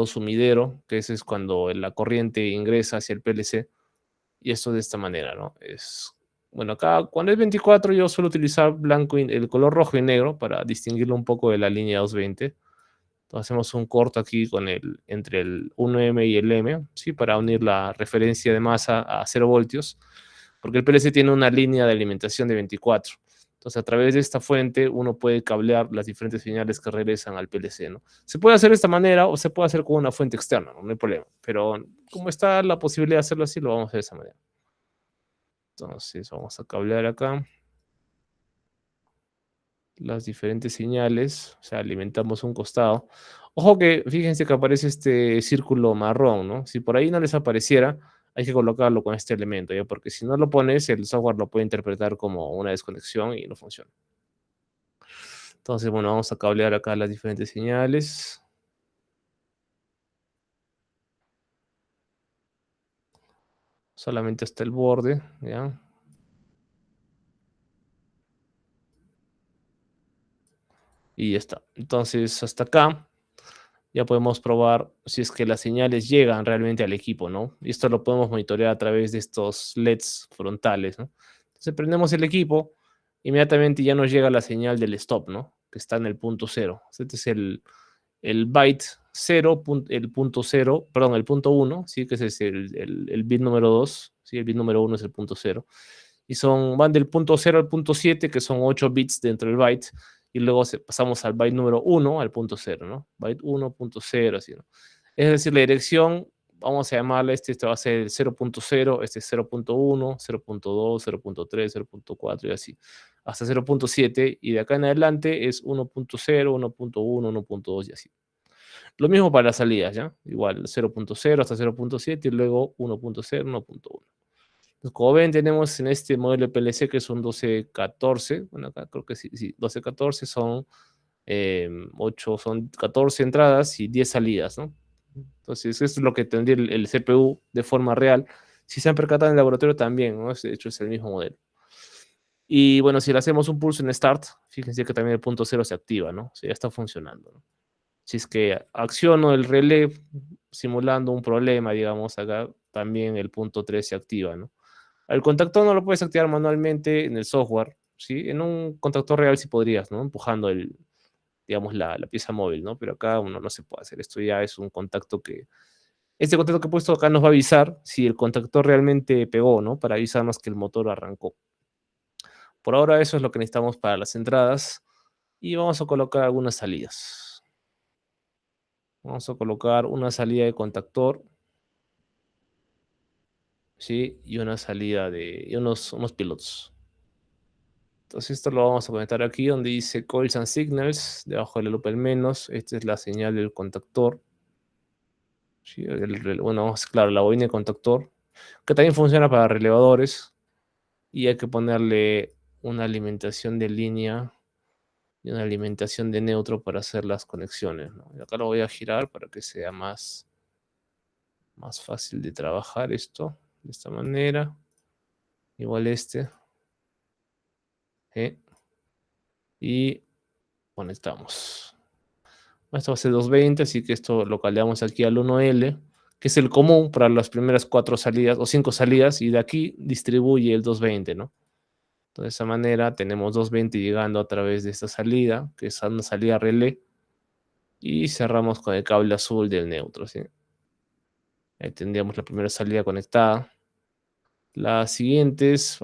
sumidero, que ese es cuando la corriente ingresa hacia el PLC. Y esto de esta manera, ¿no? Bueno, acá cuando es 24 yo suelo utilizar el color rojo y negro para distinguirlo un poco de la línea 220. Entonces hacemos un corto aquí entre el 1M y el M, ¿sí? Para unir la referencia de masa a 0 voltios, porque el PLC tiene una línea de alimentación de 24. Entonces, a través de esta fuente, uno puede cablear las diferentes señales que regresan al PLC, ¿no? Se puede hacer de esta manera o se puede hacer con una fuente externa, ¿no? No hay problema. Pero como está la posibilidad de hacerlo así, lo vamos a hacer de esa manera. Entonces, vamos a cablear acá las diferentes señales, o sea, alimentamos un costado. Ojo que fíjense que aparece este círculo marrón, ¿no? Si por ahí no les apareciera, hay que colocarlo con este elemento, ¿ya? Porque si no lo pones, el software lo puede interpretar como una desconexión y no funciona. Entonces, bueno, vamos a cablear acá las diferentes señales. Solamente hasta el borde, ¿ya? Y ya está. Entonces, hasta acá ya podemos probar si es que las señales llegan realmente al equipo, ¿no? Y esto lo podemos monitorear a través de estos LEDs frontales, ¿no? Entonces prendemos el equipo, inmediatamente ya nos llega la señal del stop, ¿no? Que está en el punto cero. Este es el byte cero, el punto cero, perdón, el punto uno, ¿sí? Que ese es el bit número 2, ¿sí? El bit número 1 es el punto cero. Y van del punto 0 al punto 7, que son 8 bits dentro del byte, y luego pasamos al byte número 1 al punto 0, ¿no? Byte 1, punto 0, así, ¿no? Es decir, la dirección, vamos a llamarle este va a ser el 0.0, este es 0.1, 0.2, 0.3, 0.4 y así, hasta 0.7, y de acá en adelante es 1.0, 1.1, 1.2 y así. Lo mismo para las salidas, ¿ya? Igual 0.0 hasta 0.7 y luego 1.0, 1.1. Como ven, tenemos en este modelo de PLC que son 1214. Bueno, acá creo que sí, 1214 son 8, son 14 entradas y 10 salidas, ¿no? Entonces, eso es lo que tendría el CPU de forma real. Si se han percatado en el laboratorio también, ¿no? De hecho, es el mismo modelo. Y bueno, si le hacemos un pulso en Start, fíjense que también el punto cero se activa, ¿no? O sea, ya está funcionando, ¿no? Si es que acciono el relé simulando un problema, digamos, acá también el punto 3 se activa, ¿no? El contactor no lo puedes activar manualmente en el software, ¿sí? En un contactor real sí podrías, ¿no? Empujando digamos, la pieza móvil, ¿no? Pero acá uno no se puede hacer. Esto ya es un contacto que... Este contacto que he puesto acá nos va a avisar si el contactor realmente pegó, ¿no? Para avisarnos que el motor arrancó. Por ahora eso es lo que necesitamos para las entradas. Y vamos a colocar algunas salidas. Vamos a colocar una salida de contactor, ¿sí? Y una salida y unos pilotos. Entonces esto lo vamos a conectar aquí donde dice Coils and Signals, debajo de la lupa el menos. Esta es la señal del contactor. ¿Sí? Bueno, claro, la bobina de contactor, que también funciona para relevadores. Y hay que ponerle una alimentación de línea y una alimentación de neutro para hacer las conexiones, ¿no? Y acá lo voy a girar para que sea más fácil de trabajar esto, de esta manera. Igual este. ¿Eh? Y conectamos. Esto va a ser 220, así que esto lo caldeamos aquí al 1L, que es el común para las primeras 4 salidas o 5 salidas, y de aquí distribuye el 220, ¿no? Entonces, de esa manera tenemos 220 llegando a través de esta salida, que es una salida relé, y cerramos con el cable azul del neutro, ¿sí? Ahí tendríamos la primera salida conectada. Las siguientes,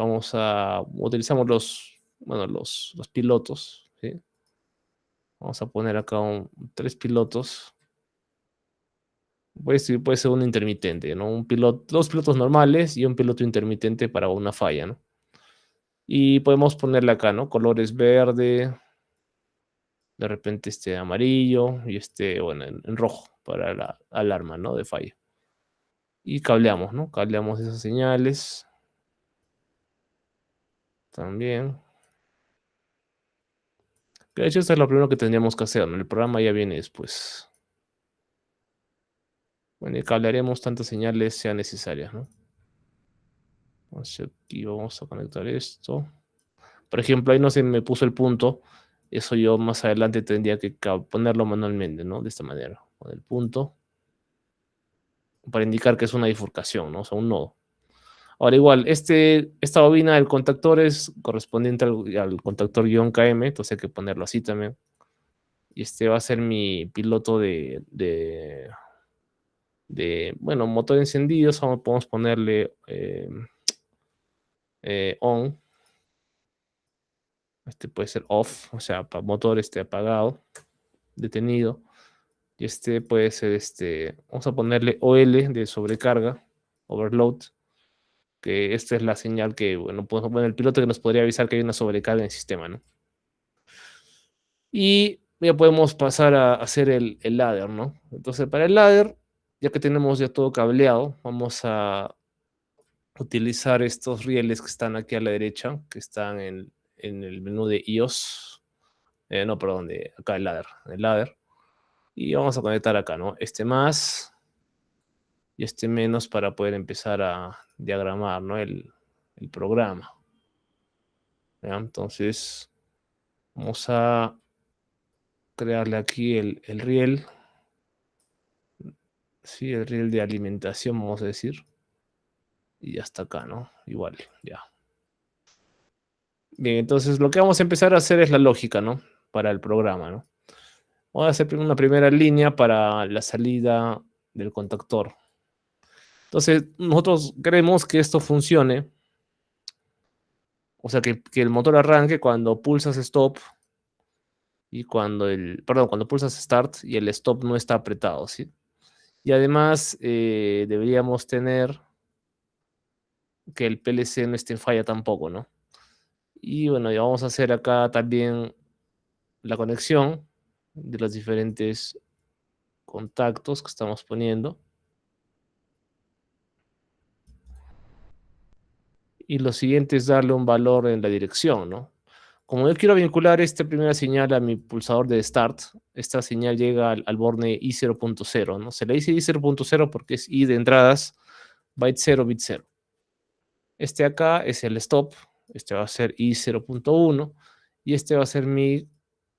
utilizamos bueno, los pilotos, ¿sí? Vamos a poner acá 3 pilotos. Puede ser un intermitente, ¿no? Dos pilotos normales y un piloto intermitente para una falla, ¿no? Y podemos ponerle acá, ¿no? Colores verde, de repente este amarillo y este, bueno, en rojo para la alarma, ¿no? De falla. Y cableamos, ¿no? Cableamos esas señales también. De hecho, esto es lo primero que tendríamos que hacer, ¿no? El programa ya viene después. Bueno, y cablearemos tantas señales sean necesarias, ¿no? Entonces aquí vamos a conectar esto. Por ejemplo, ahí no se me puso el punto. Eso yo más adelante tendría que ponerlo manualmente, ¿no? De esta manera. Con el punto. Para indicar que es una bifurcación, ¿no? O sea, un nodo. Ahora igual, esta bobina del contactor es correspondiente al contactor -KM, entonces hay que ponerlo así también. Y este va a ser mi piloto bueno, motor encendido. Podemos ponerle on. Este puede ser off, o sea, para motor apagado, detenido. Y este puede ser vamos a ponerle OL de sobrecarga, overload, que esta es la señal que, bueno, el piloto que nos podría avisar que hay una sobrecarga en el sistema, ¿no? Y ya podemos pasar a hacer el ladder, ¿no? Entonces, para el ladder, ya que tenemos ya todo cableado, vamos a utilizar estos rieles que están aquí a la derecha, que están en el menú de iOS. No, perdón, acá el ladder. Y vamos a conectar acá, ¿no? Este más y este menos para poder empezar a diagramar, ¿no? El programa. ¿Ya? Entonces, vamos a crearle aquí el riel. Sí, el riel de alimentación, vamos a decir. Y hasta acá, ¿no? Igual, ya. Bien, entonces lo que vamos a empezar a hacer es la lógica, ¿no? Para el programa, ¿no? Vamos a hacer una primera línea para la salida del contactor. Entonces, nosotros queremos que esto funcione. O sea, que el motor arranque cuando pulsas stop y cuando pulsas start y el stop no está apretado, ¿sí? Y además deberíamos tener que el PLC no esté en falla tampoco, ¿no? Y bueno, ya vamos a hacer acá también la conexión de los diferentes contactos que estamos poniendo. Y lo siguiente es darle un valor en la dirección, ¿no? Como yo quiero vincular esta primera señal a mi pulsador de start, esta señal llega al borne I0.0, ¿no? Se le dice I0.0 porque es I de entradas, byte 0, bit 0. Este acá es el stop, este va a ser I0.1 y este va a ser mi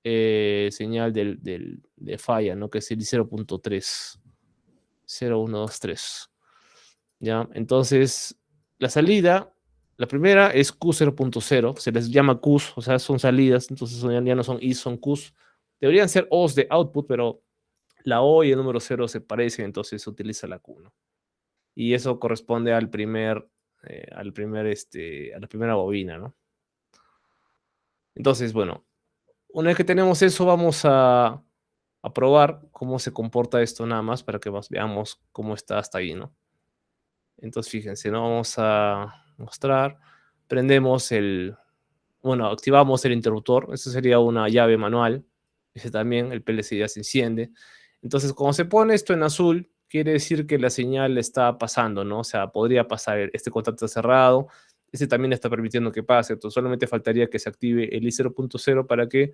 señal de falla, ¿no? Que es el I0.3, 0123. ¿Ya? Entonces, la salida, la primera es Q0.0, se les llama Qs, o sea, son salidas, entonces ya no son Is, son Qs. Deberían ser Os de output, pero la O y el número 0 se parecen, entonces se utiliza la Q, ¿no? Y eso corresponde a la primera bobina, ¿no? Entonces, bueno, una vez que tenemos eso, vamos a probar cómo se comporta esto nada más para que veamos cómo está hasta ahí, ¿no? Entonces, fíjense, ¿no? Vamos a mostrar, prendemos bueno, activamos el interruptor, eso sería una llave manual, ese también, el PLC ya se enciende. Entonces, cuando se pone esto en azul, quiere decir que la señal está pasando, ¿no? O sea, podría pasar, este contacto cerrado, este también está permitiendo que pase, entonces solamente faltaría que se active el I0.0 para que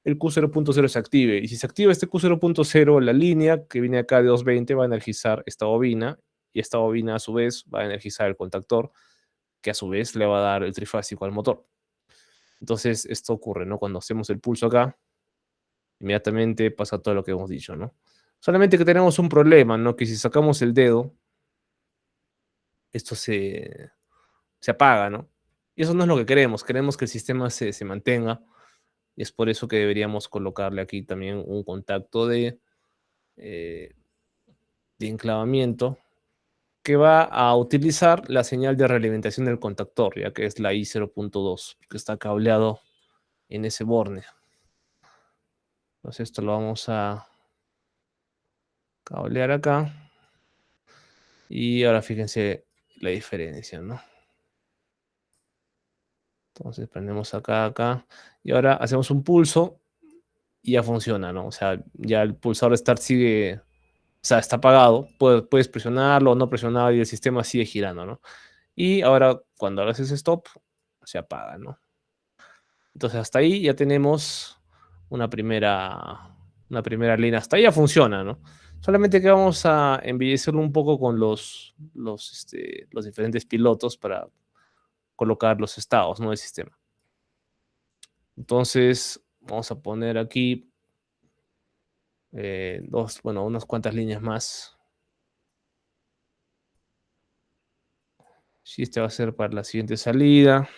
el Q0.0 se active. Y si se activa este Q0.0, la línea que viene acá de 220 va a energizar esta bobina, y esta bobina a su vez va a energizar el contactor, que a su vez le va a dar el trifásico al motor. Entonces, esto ocurre, ¿no? Cuando hacemos el pulso acá, inmediatamente pasa todo lo que hemos dicho, ¿no? Solamente que tenemos un problema, ¿no? Que si sacamos el dedo, esto se apaga, ¿no? Y eso no es lo que queremos. Queremos que el sistema se mantenga. Y es por eso que deberíamos colocarle aquí también un contacto eh, de enclavamiento que va a utilizar la señal de realimentación del contactor, ya que es la I0.2, que está cableado en ese borne. Entonces esto lo vamos a cablear acá. Y ahora fíjense la diferencia, ¿no? Entonces prendemos acá. Y ahora hacemos un pulso y ya funciona, ¿no? O sea, ya el pulsador start sigue, o sea, está apagado. Puedes presionarlo o no presionarlo y el sistema sigue girando, ¿no? Y ahora cuando haces stop, se apaga, ¿no? Entonces hasta ahí ya tenemos una primera línea. Hasta ahí ya funciona, ¿no? Solamente que vamos a embellecerlo un poco con los diferentes pilotos para colocar los estados, ¿no? Del sistema. Entonces vamos a poner aquí unas cuantas líneas más. Sí, este va a ser para la siguiente salida.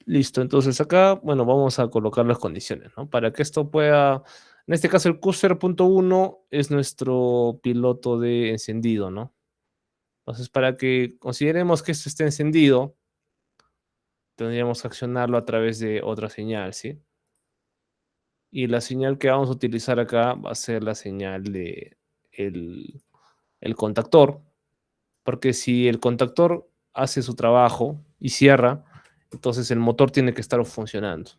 Listo, entonces acá, bueno, vamos a colocar las condiciones, ¿no? Para que esto pueda, en este caso el Q0.1 es nuestro piloto de encendido, ¿no? Entonces, para que consideremos que esto esté encendido, tendríamos que accionarlo a través de otra señal, ¿sí? Y la señal que vamos a utilizar acá va a ser la señal de el contactor, porque si el contactor hace su trabajo y cierra, entonces el motor tiene que estar funcionando,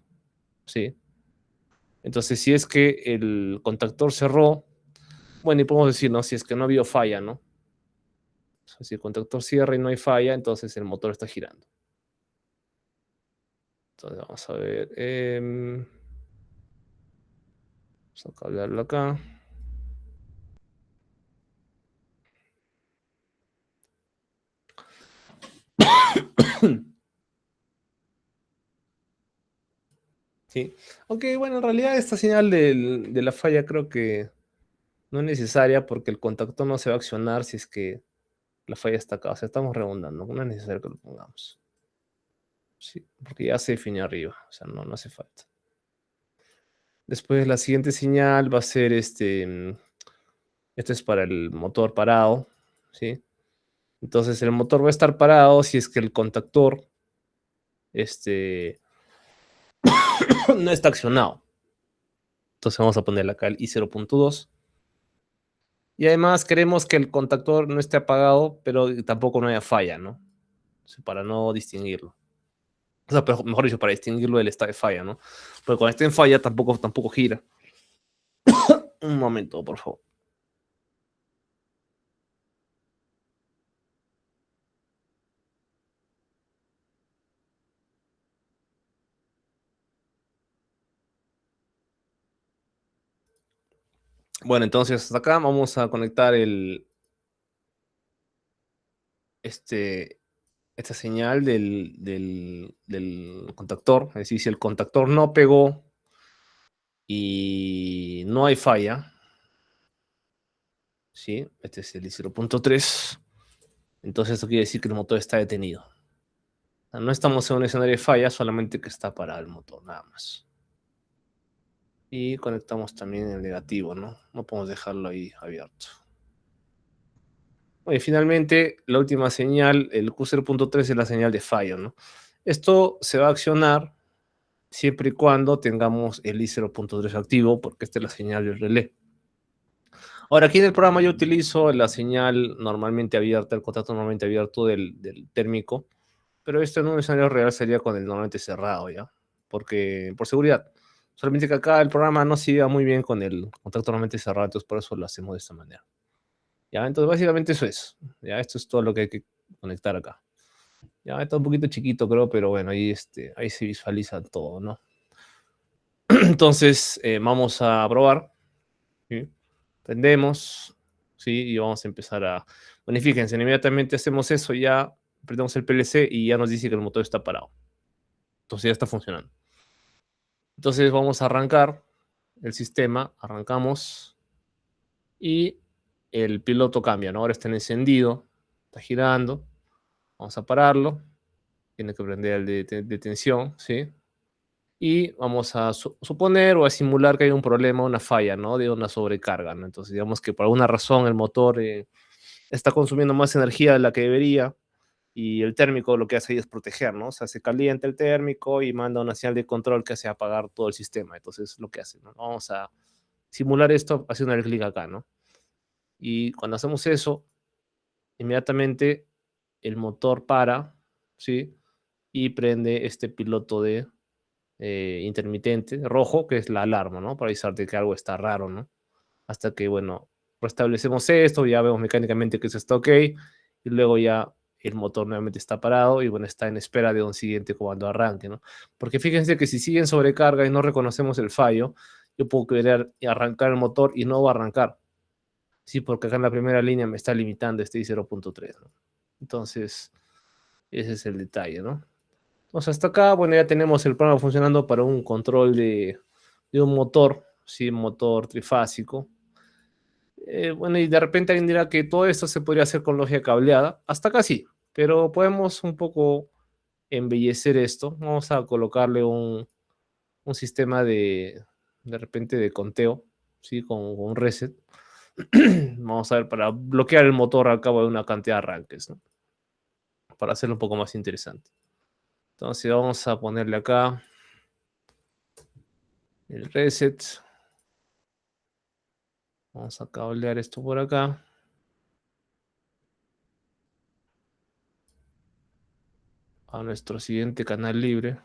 ¿sí? Entonces, si es que el contactor cerró, bueno, y podemos decir, ¿no? Si es que no ha habido falla, ¿no? O sea, si el contactor cierra y no hay falla, entonces el motor está girando. Entonces, vamos a ver. Vamos a cablearlo acá. Sí. Aunque, bueno, en realidad esta señal de la falla creo que no es necesaria porque el contactor no se va a accionar si es que la falla está acá. O sea, estamos redundando. No es necesario que lo pongamos. Sí, porque ya se definió arriba. O sea, no hace falta. Después la siguiente señal va a ser esto es para el motor parado, ¿sí? Entonces el motor va a estar parado si es que el contactor este, no está accionado. Entonces vamos a ponerle acá el I0.2. Y además queremos que el contactor no esté apagado, pero tampoco no haya falla, ¿no? O sea, para no distinguirlo. O sea, pero mejor dicho, para distinguirlo del estado de falla, ¿no? Porque cuando esté en falla tampoco gira. Un momento, por favor. Bueno, entonces hasta acá vamos a conectar este, esta señal del contactor. Es decir, si el contactor no pegó y no hay falla, ¿sí? Este es el I0.3. Entonces esto quiere decir que el motor está detenido. O sea, no estamos en un escenario de falla, solamente que está parado el motor, nada más. Y conectamos también el negativo, ¿no? No podemos dejarlo ahí abierto. Y finalmente, la última señal, el Q0.3 es la señal de fallo, ¿no? Esto se va a accionar siempre y cuando tengamos el I0.3 activo, porque esta es la señal del relé. Ahora, aquí en el programa yo utilizo la señal normalmente abierta, el contacto normalmente abierto del térmico, pero esto en un escenario real sería con el normalmente cerrado, ¿ya? Porque, por seguridad. Solamente que acá el programa no se lleva muy bien con el contacto normalmente cerrado, entonces por eso lo hacemos de esta manera. Ya, entonces básicamente eso es. Ya, esto es todo lo que hay que conectar acá. Ya, está un poquito chiquito, creo, pero bueno, ahí se visualiza todo, ¿no? Entonces, vamos a probar. ¿Sí? Prendemos, ¿sí? Y vamos a empezar a... Bueno, y fíjense, inmediatamente hacemos eso, ya prendemos el PLC y ya nos dice que el motor está parado. Entonces ya está funcionando. Entonces vamos a arrancar el sistema, arrancamos y el piloto cambia, ¿no? Ahora está en encendido, está girando, vamos a pararlo, tiene que prender el de tensión, ¿sí? Y vamos a suponer o a simular que hay un problema, una falla, ¿no? De una sobrecarga, ¿no? Entonces digamos que por alguna razón el motor está consumiendo más energía de la que debería y el térmico lo que hace ahí es proteger, ¿no? O sea, se calienta el térmico y manda una señal de control que hace apagar todo el sistema. Entonces, lo que hace, ¿no? Vamos a simular esto haciendo el clic acá, ¿no? Y cuando hacemos eso, inmediatamente el motor para, ¿sí? Y prende este piloto de intermitente rojo, que es la alarma, ¿no? Para avisarte que algo está raro, ¿no? Hasta que, bueno, restablecemos esto, ya vemos mecánicamente que eso está ok, y luego ya el motor nuevamente está parado y, bueno, está en espera de un siguiente comando de arranque, ¿no? Porque fíjense que si sigue en sobrecarga y no reconocemos el fallo, yo puedo querer arrancar el motor y no va a arrancar. Sí, porque acá en la primera línea me está limitando este I0.3, ¿no? Entonces, ese es el detalle, ¿no? Entonces, hasta acá, bueno, ya tenemos el programa funcionando para un control de un motor, sí, motor trifásico. Bueno, y de repente alguien dirá que todo esto se podría hacer con lógica cableada. Hasta acá sí, pero podemos un poco embellecer esto. Vamos a colocarle un sistema de repente de conteo, ¿sí? Con un reset. Vamos a ver, para bloquear el motor al cabo de una cantidad de arranques, ¿no? Para hacerlo un poco más interesante. Entonces vamos a ponerle acá el reset. Vamos a cablear esto por acá. A nuestro siguiente canal libre.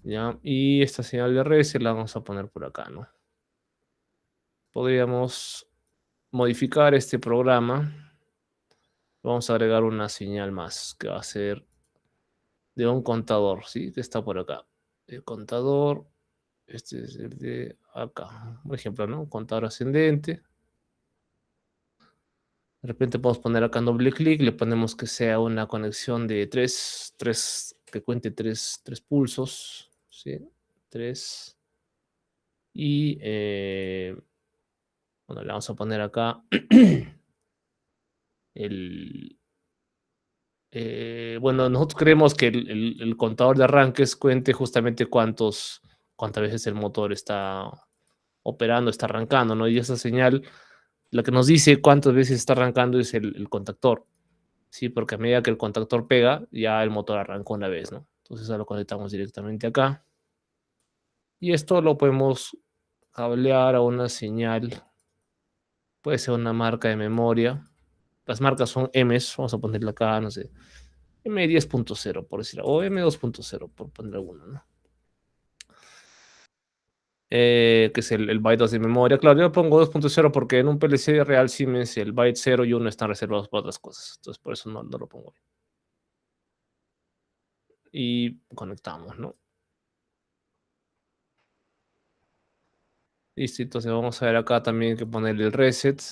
¿Ya? Y esta señal de reset la vamos a poner por acá, ¿no? Podríamos modificar este programa. Vamos a agregar una señal más, que va a ser de un contador, ¿sí? Que está por acá. El contador, este es el de acá. Por ejemplo, ¿no? Un contador ascendente. De repente podemos poner acá en doble clic, le ponemos que sea una conexión de que cuente tres pulsos, ¿sí? Tres. Y, bueno, le vamos a poner acá el... bueno, nosotros creemos que el contador de arranques cuente justamente cuántas veces el motor está operando, está arrancando, ¿no? Y esa señal, la que nos dice cuántas veces está arrancando es el contactor. Sí, porque a medida que el contactor pega, ya el motor arranca una vez, ¿no? Entonces eso lo conectamos directamente acá. Y esto lo podemos cablear a una señal, puede ser una marca de memoria. Las marcas son M's, vamos a ponerle acá, no sé, M10.0, por decir, o M2.0, por poner alguna, ¿no? que es el byte 2 de memoria. Claro, yo pongo 2.0 porque en un PLC real Siemens el byte 0 y 1 están reservados para otras cosas. Entonces por eso no lo pongo. Y conectamos, ¿no? Listo, entonces vamos a ver acá también que ponerle el reset,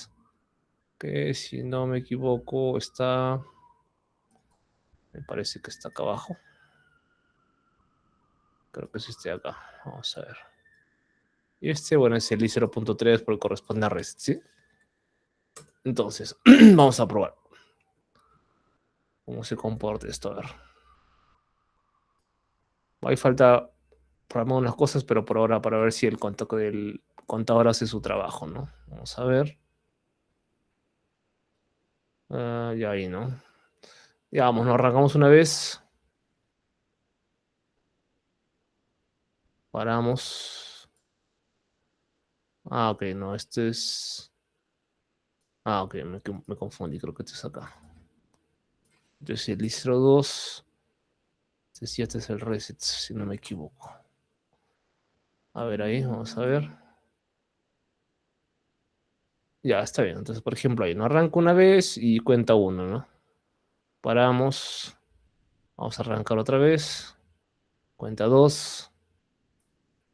que si no me equivoco está, me parece que está acá abajo. Creo que sí está acá. Vamos a ver. Y este, bueno, es el i0.3 porque corresponde a reset, ¿sí? Entonces, vamos a probar cómo se comporta esto. A ver. Ahí falta programar unas cosas, pero por ahora para ver si el contacto del contador hace su trabajo, ¿no? Vamos a ver. Ya ahí, ¿no? Ya vamos, nos arrancamos una vez. Paramos. Ah, ok, no, este es... Ah, ok, me confundí, creo que este es acá. Entonces el listro 2. Este es el reset, si no me equivoco. A ver ahí, vamos a ver. Ya, está bien. Entonces, por ejemplo, ahí no arranca una vez y cuenta uno, ¿no? Paramos. Vamos a arrancar otra vez. Cuenta dos.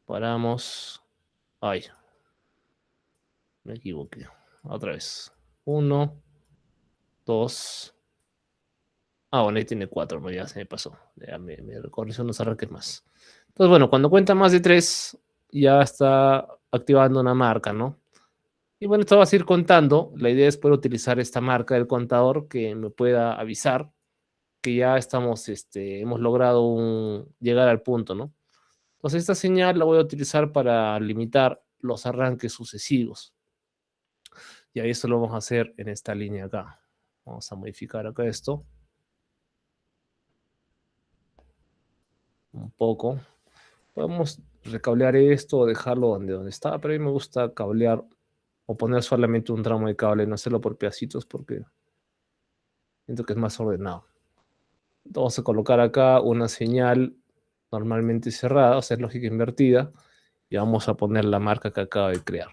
Paramos. Ay, me equivoqué. Otra vez. Uno, dos. Ah, bueno, ahí tiene cuatro, pero ya se me pasó. Ya me corrigió unos arranques más. Entonces, bueno, cuando cuenta más de tres, ya está activando una marca, ¿no? Y bueno, esto vas a ir contando. La idea es poder utilizar esta marca del contador que me pueda avisar que ya estamos, hemos logrado llegar al punto, ¿no? Entonces, esta señal la voy a utilizar para limitar los arranques sucesivos. Y ahí eso lo vamos a hacer en esta línea acá. Vamos a modificar acá esto un poco. Podemos recablear esto o dejarlo donde está, pero a mí me gusta cablear o poner solamente un tramo de cable, no hacerlo por pedacitos porque siento que es más ordenado. Vamos a colocar acá una señal normalmente cerrada, o sea, es lógica invertida, y vamos a poner la marca que acabo de crear.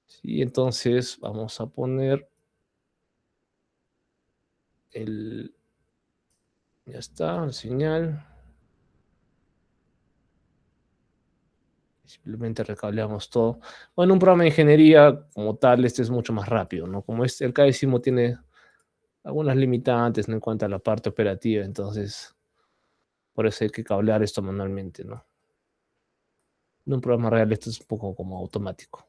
Sí, entonces vamos a poner ya está, la señal. Simplemente recableamos todo. Bueno, un programa de ingeniería como tal, este es mucho más rápido, ¿no? Como el KSIMO tiene algunas limitantes, ¿no? En cuanto a la parte operativa, entonces por eso hay que cablear esto manualmente, ¿no? En un programa real esto es un poco como automático.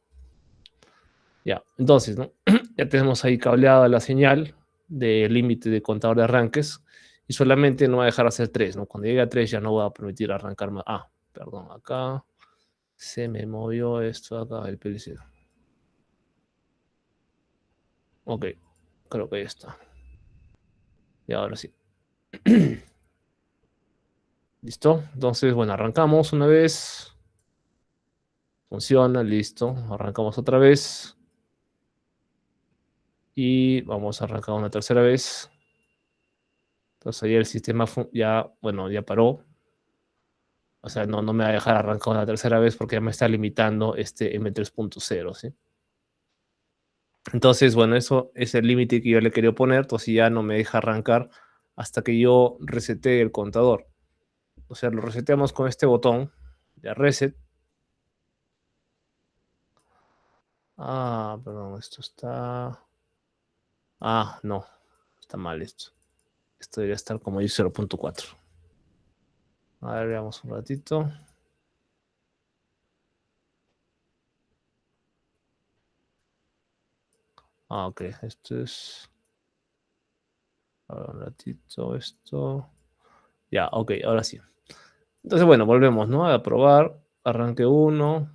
Ya, entonces, ¿no? Ya tenemos ahí cableada la señal de límite de contador de arranques y solamente no va a dejar hacer 3, ¿no? Cuando llegue a 3 ya no va a permitir arrancar más. Ah, perdón, acá se me movió esto acá, el PLC. Ok, creo que ya está. Y ahora sí. ¿Listo? Entonces, bueno, arrancamos una vez. Funciona, listo. Arrancamos otra vez. Y vamos a arrancar una tercera vez. Entonces ahí el sistema ya, bueno, ya paró. O sea, no me va a dejar arrancar una tercera vez porque ya me está limitando este M3.0, ¿sí? Entonces, bueno, eso es el límite que yo le quería poner. Entonces ya no me deja arrancar hasta que yo resete el contador. O sea, lo reseteamos con este botón de reset. Ah, perdón, esto está... Ah, no, está mal esto. Esto debería estar como i0.4. A ver, veamos un ratito. Ah, ok, esto es... A ver, un ratito, esto... Ya, ok, ahora sí. Entonces, bueno, volvemos, ¿no? A probar. Arranque 1,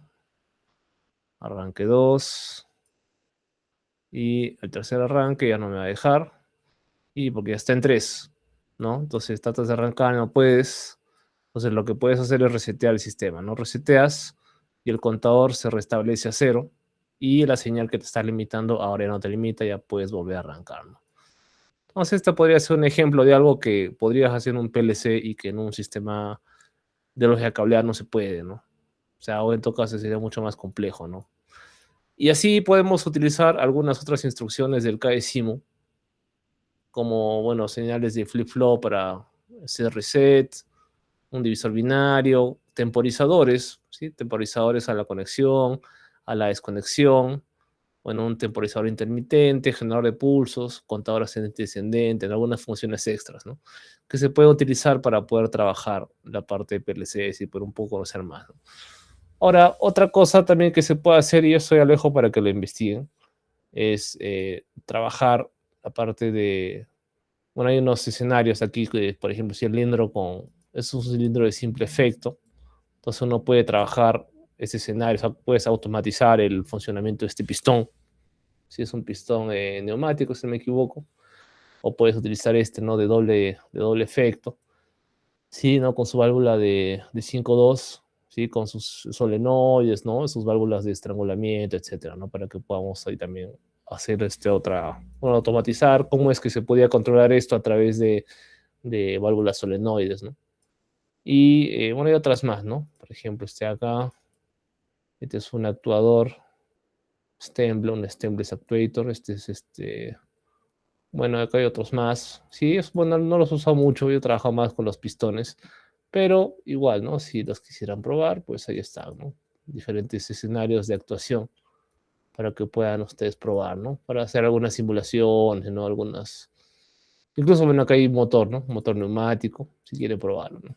arranque 2. Y el tercer arranque ya no me va a dejar. Y porque ya está en 3, ¿no? Entonces tratas de arrancar, no puedes. Entonces lo que puedes hacer es resetear el sistema, ¿no? Reseteas y el contador se restablece a 0 y la señal que te está limitando ahora ya no te limita, ya puedes volver a arrancar, ¿no? Entonces este podría ser un ejemplo de algo que podrías hacer en un PLC y que en un sistema de lógica cableada no se puede, ¿no? sea, o en todo caso sería mucho más complejo, ¿no? Y así podemos utilizar algunas otras instrucciones del KSIMU, como, bueno, señales de flip-flop para hacer reset, un divisor binario, temporizadores, ¿sí? Temporizadores a la conexión, a la desconexión, bueno, un temporizador intermitente, generador de pulsos, contador ascendente y descendente, en algunas funciones extras, ¿no? Que se puede utilizar para poder trabajar la parte de PLCs y por un poco conocer más, ¿no? Ahora, otra cosa también que se puede hacer, y eso ya lo dejo para que lo investiguen, es trabajar la parte de, bueno, hay unos escenarios aquí, que, por ejemplo, si el cilindro es un cilindro de simple efecto, entonces uno puede trabajar ese escenario, o sea, puedes automatizar el funcionamiento de este pistón, si es un pistón neumático, si no me equivoco, o puedes utilizar este, ¿no? De doble efecto, ¿sí? ¿No? Con su válvula de 5.2, ¿sí? Con sus solenoides, ¿no? Sus válvulas de estrangulamiento, etcétera, ¿no? Para que podamos ahí también hacer bueno, automatizar cómo es que se podía controlar esto a través de válvulas solenoides, ¿no? Y bueno, hay otras más, ¿no? Por ejemplo, acá, este es un actuador Stemble, un Stembles Actuator, este es bueno, acá hay otros más. Sí, bueno, no los uso mucho, yo trabajo más con los pistones, pero igual, ¿no? Si los quisieran probar, pues ahí están, ¿no? Diferentes escenarios de actuación para que puedan ustedes probar, ¿no? Para hacer algunas simulaciones, ¿no? Incluso, bueno, acá hay motor, ¿no? Motor neumático, si quieren probarlo, ¿no?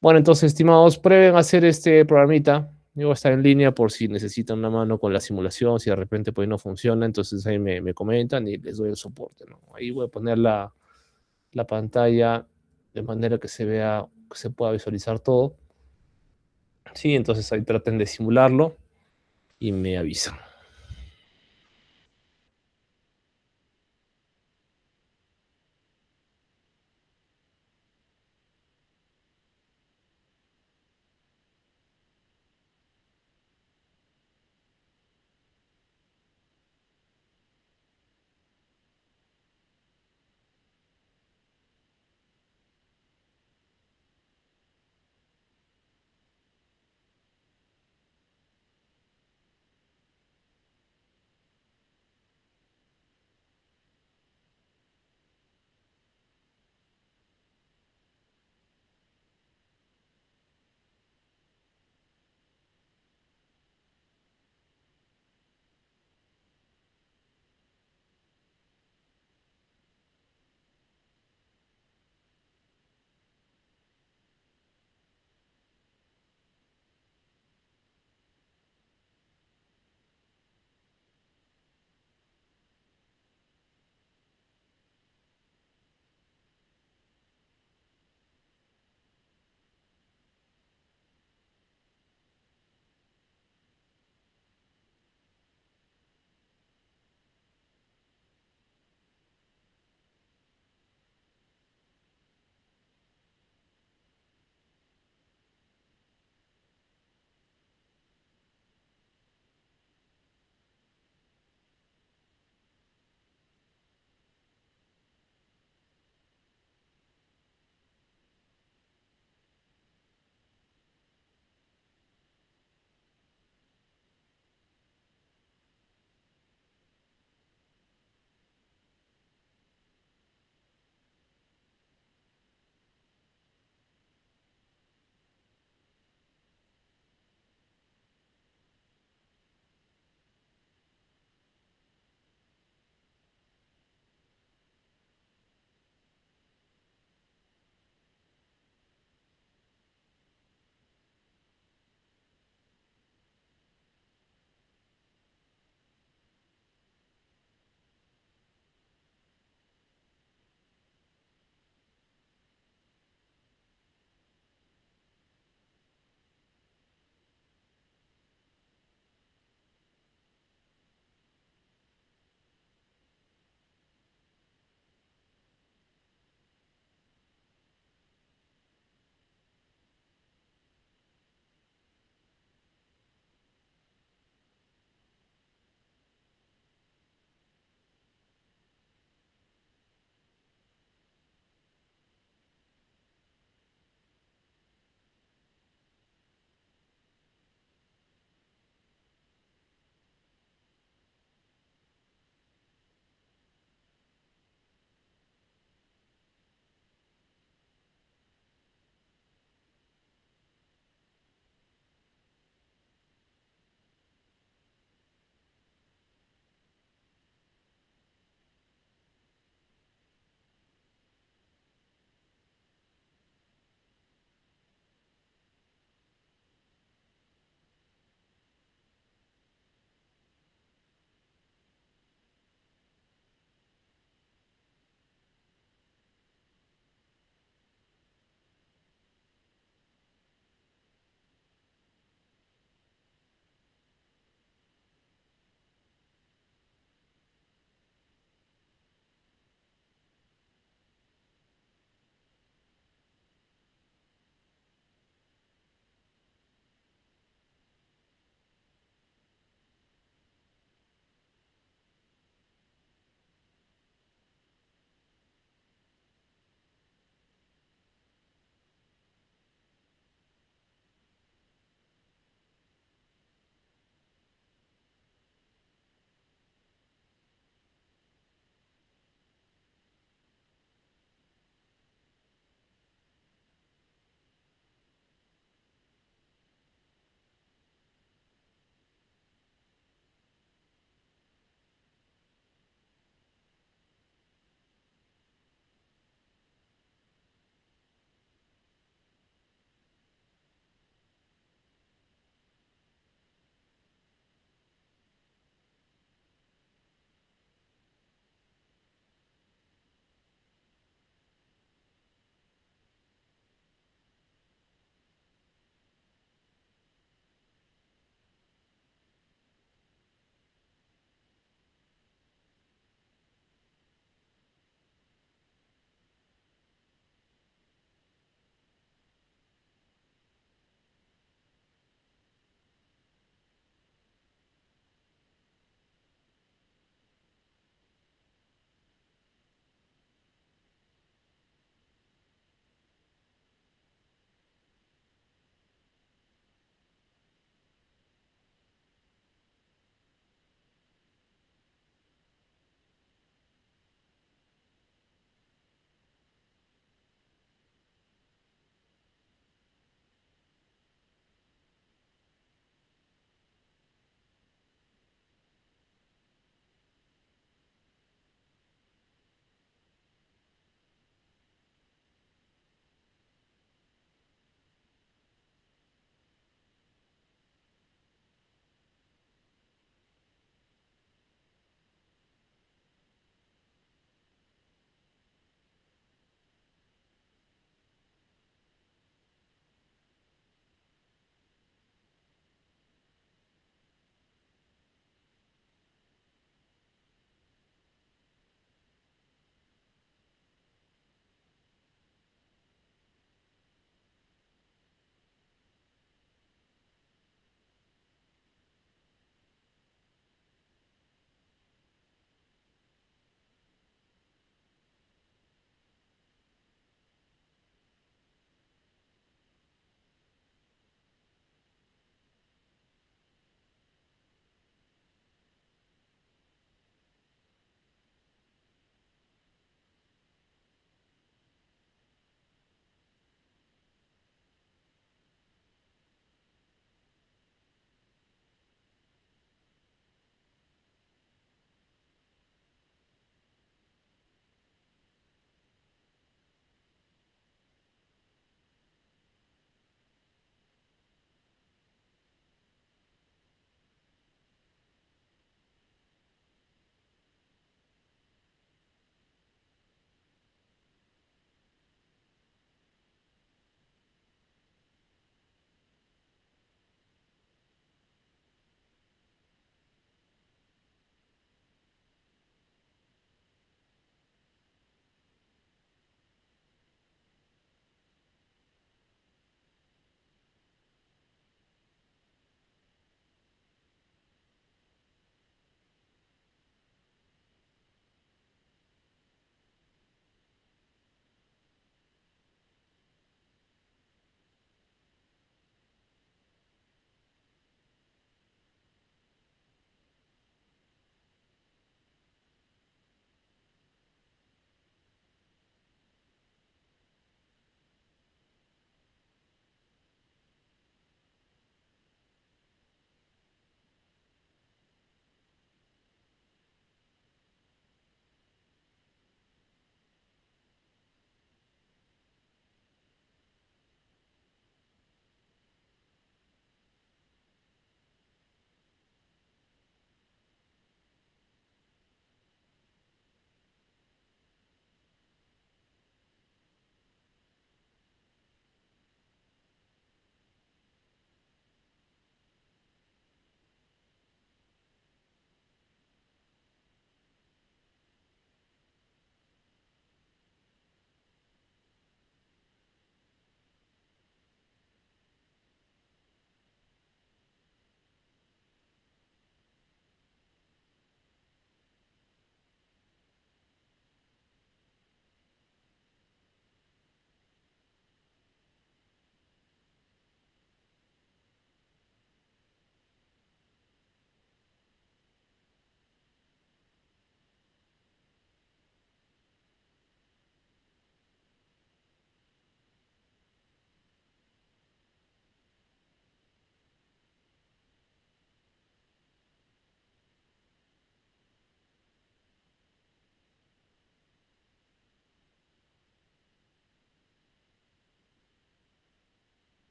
Bueno, entonces, estimados, prueben hacer este programita. Yo voy a estar en línea por si necesitan una mano con la simulación, si de repente pues no funciona, entonces ahí me comentan y les doy el soporte, ¿no? Ahí voy a poner la pantalla de manera que se vea, que se pueda visualizar todo. Sí, entonces ahí traten de simularlo y me avisan.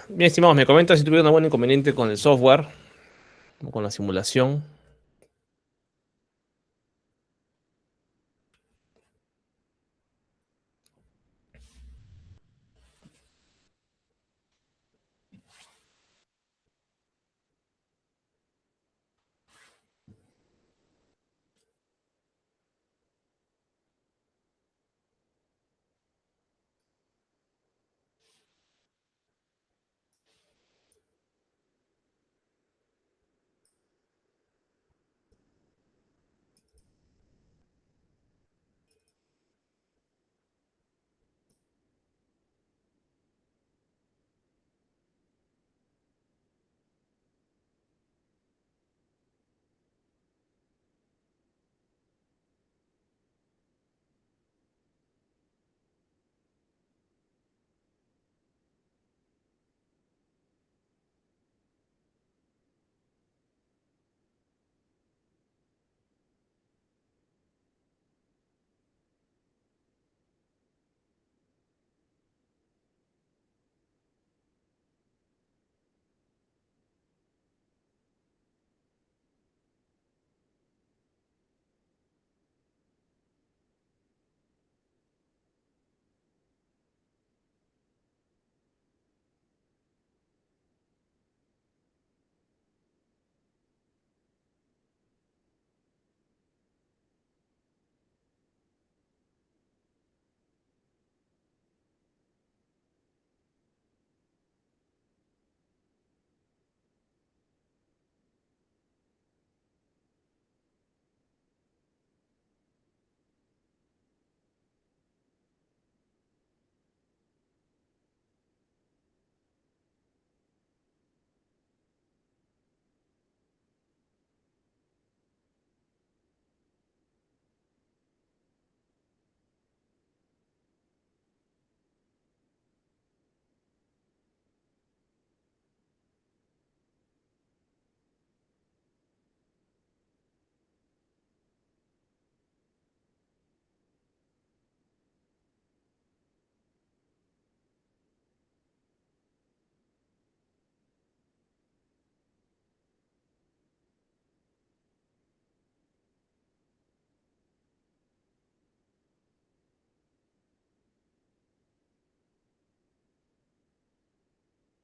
Bien, estimados, me comentan si tuvieron algún inconveniente con el software o con la simulación.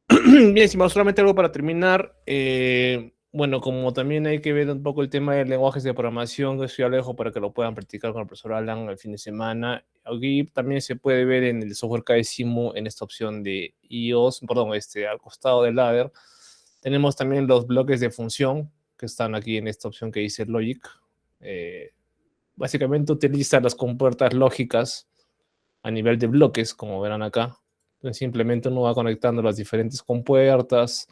Bien, estimados, solamente algo para terminar. Bueno, como también hay que ver un poco el tema de lenguajes de programación, eso ya lo dejo para que lo puedan practicar con el profesor Alan el fin de semana. Aquí también se puede ver en el software KSIMU, en esta opción de iOS, perdón, al costado del ladder. Tenemos también los bloques de función que están aquí en esta opción que dice Logic. Eh, Básicamente utiliza las compuertas lógicas a nivel de bloques, como verán acá. Entonces simplemente uno va conectando las diferentes compuertas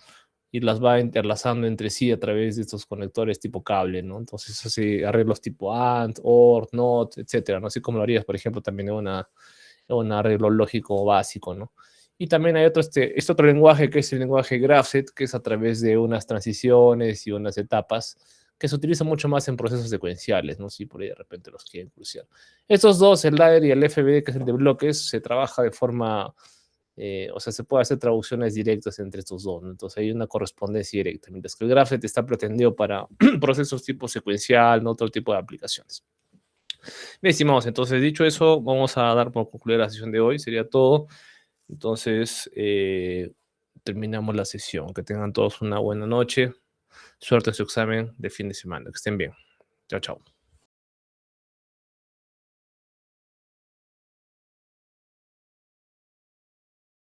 y las va interlazando entre sí a través de estos conectores tipo cable, ¿no? Entonces hace arreglos tipo AND, OR, NOT, etcétera, ¿no? Así como lo harías, por ejemplo, también en un arreglo lógico básico, ¿no? Y también hay otro, este otro lenguaje que es el lenguaje Graphset, que es a través de unas transiciones y unas etapas que se utiliza mucho más en procesos secuenciales, ¿no? Si por ahí de repente los quieren cruciar. Estos dos, el ladder y el FBD, que es el de bloques, se trabaja de forma, o sea, se puede hacer traducciones directas entre estos dos, ¿no? Entonces hay una correspondencia directa, mientras que el Graphset está pretendido para procesos tipo secuencial, no otro tipo de aplicaciones. Bien, estimados, entonces dicho eso, vamos a dar por concluir la sesión de hoy, sería todo. Entonces, terminamos la sesión. Que tengan todos una buena noche. Suerte en su examen de fin de semana. Que estén bien. Chao, chao.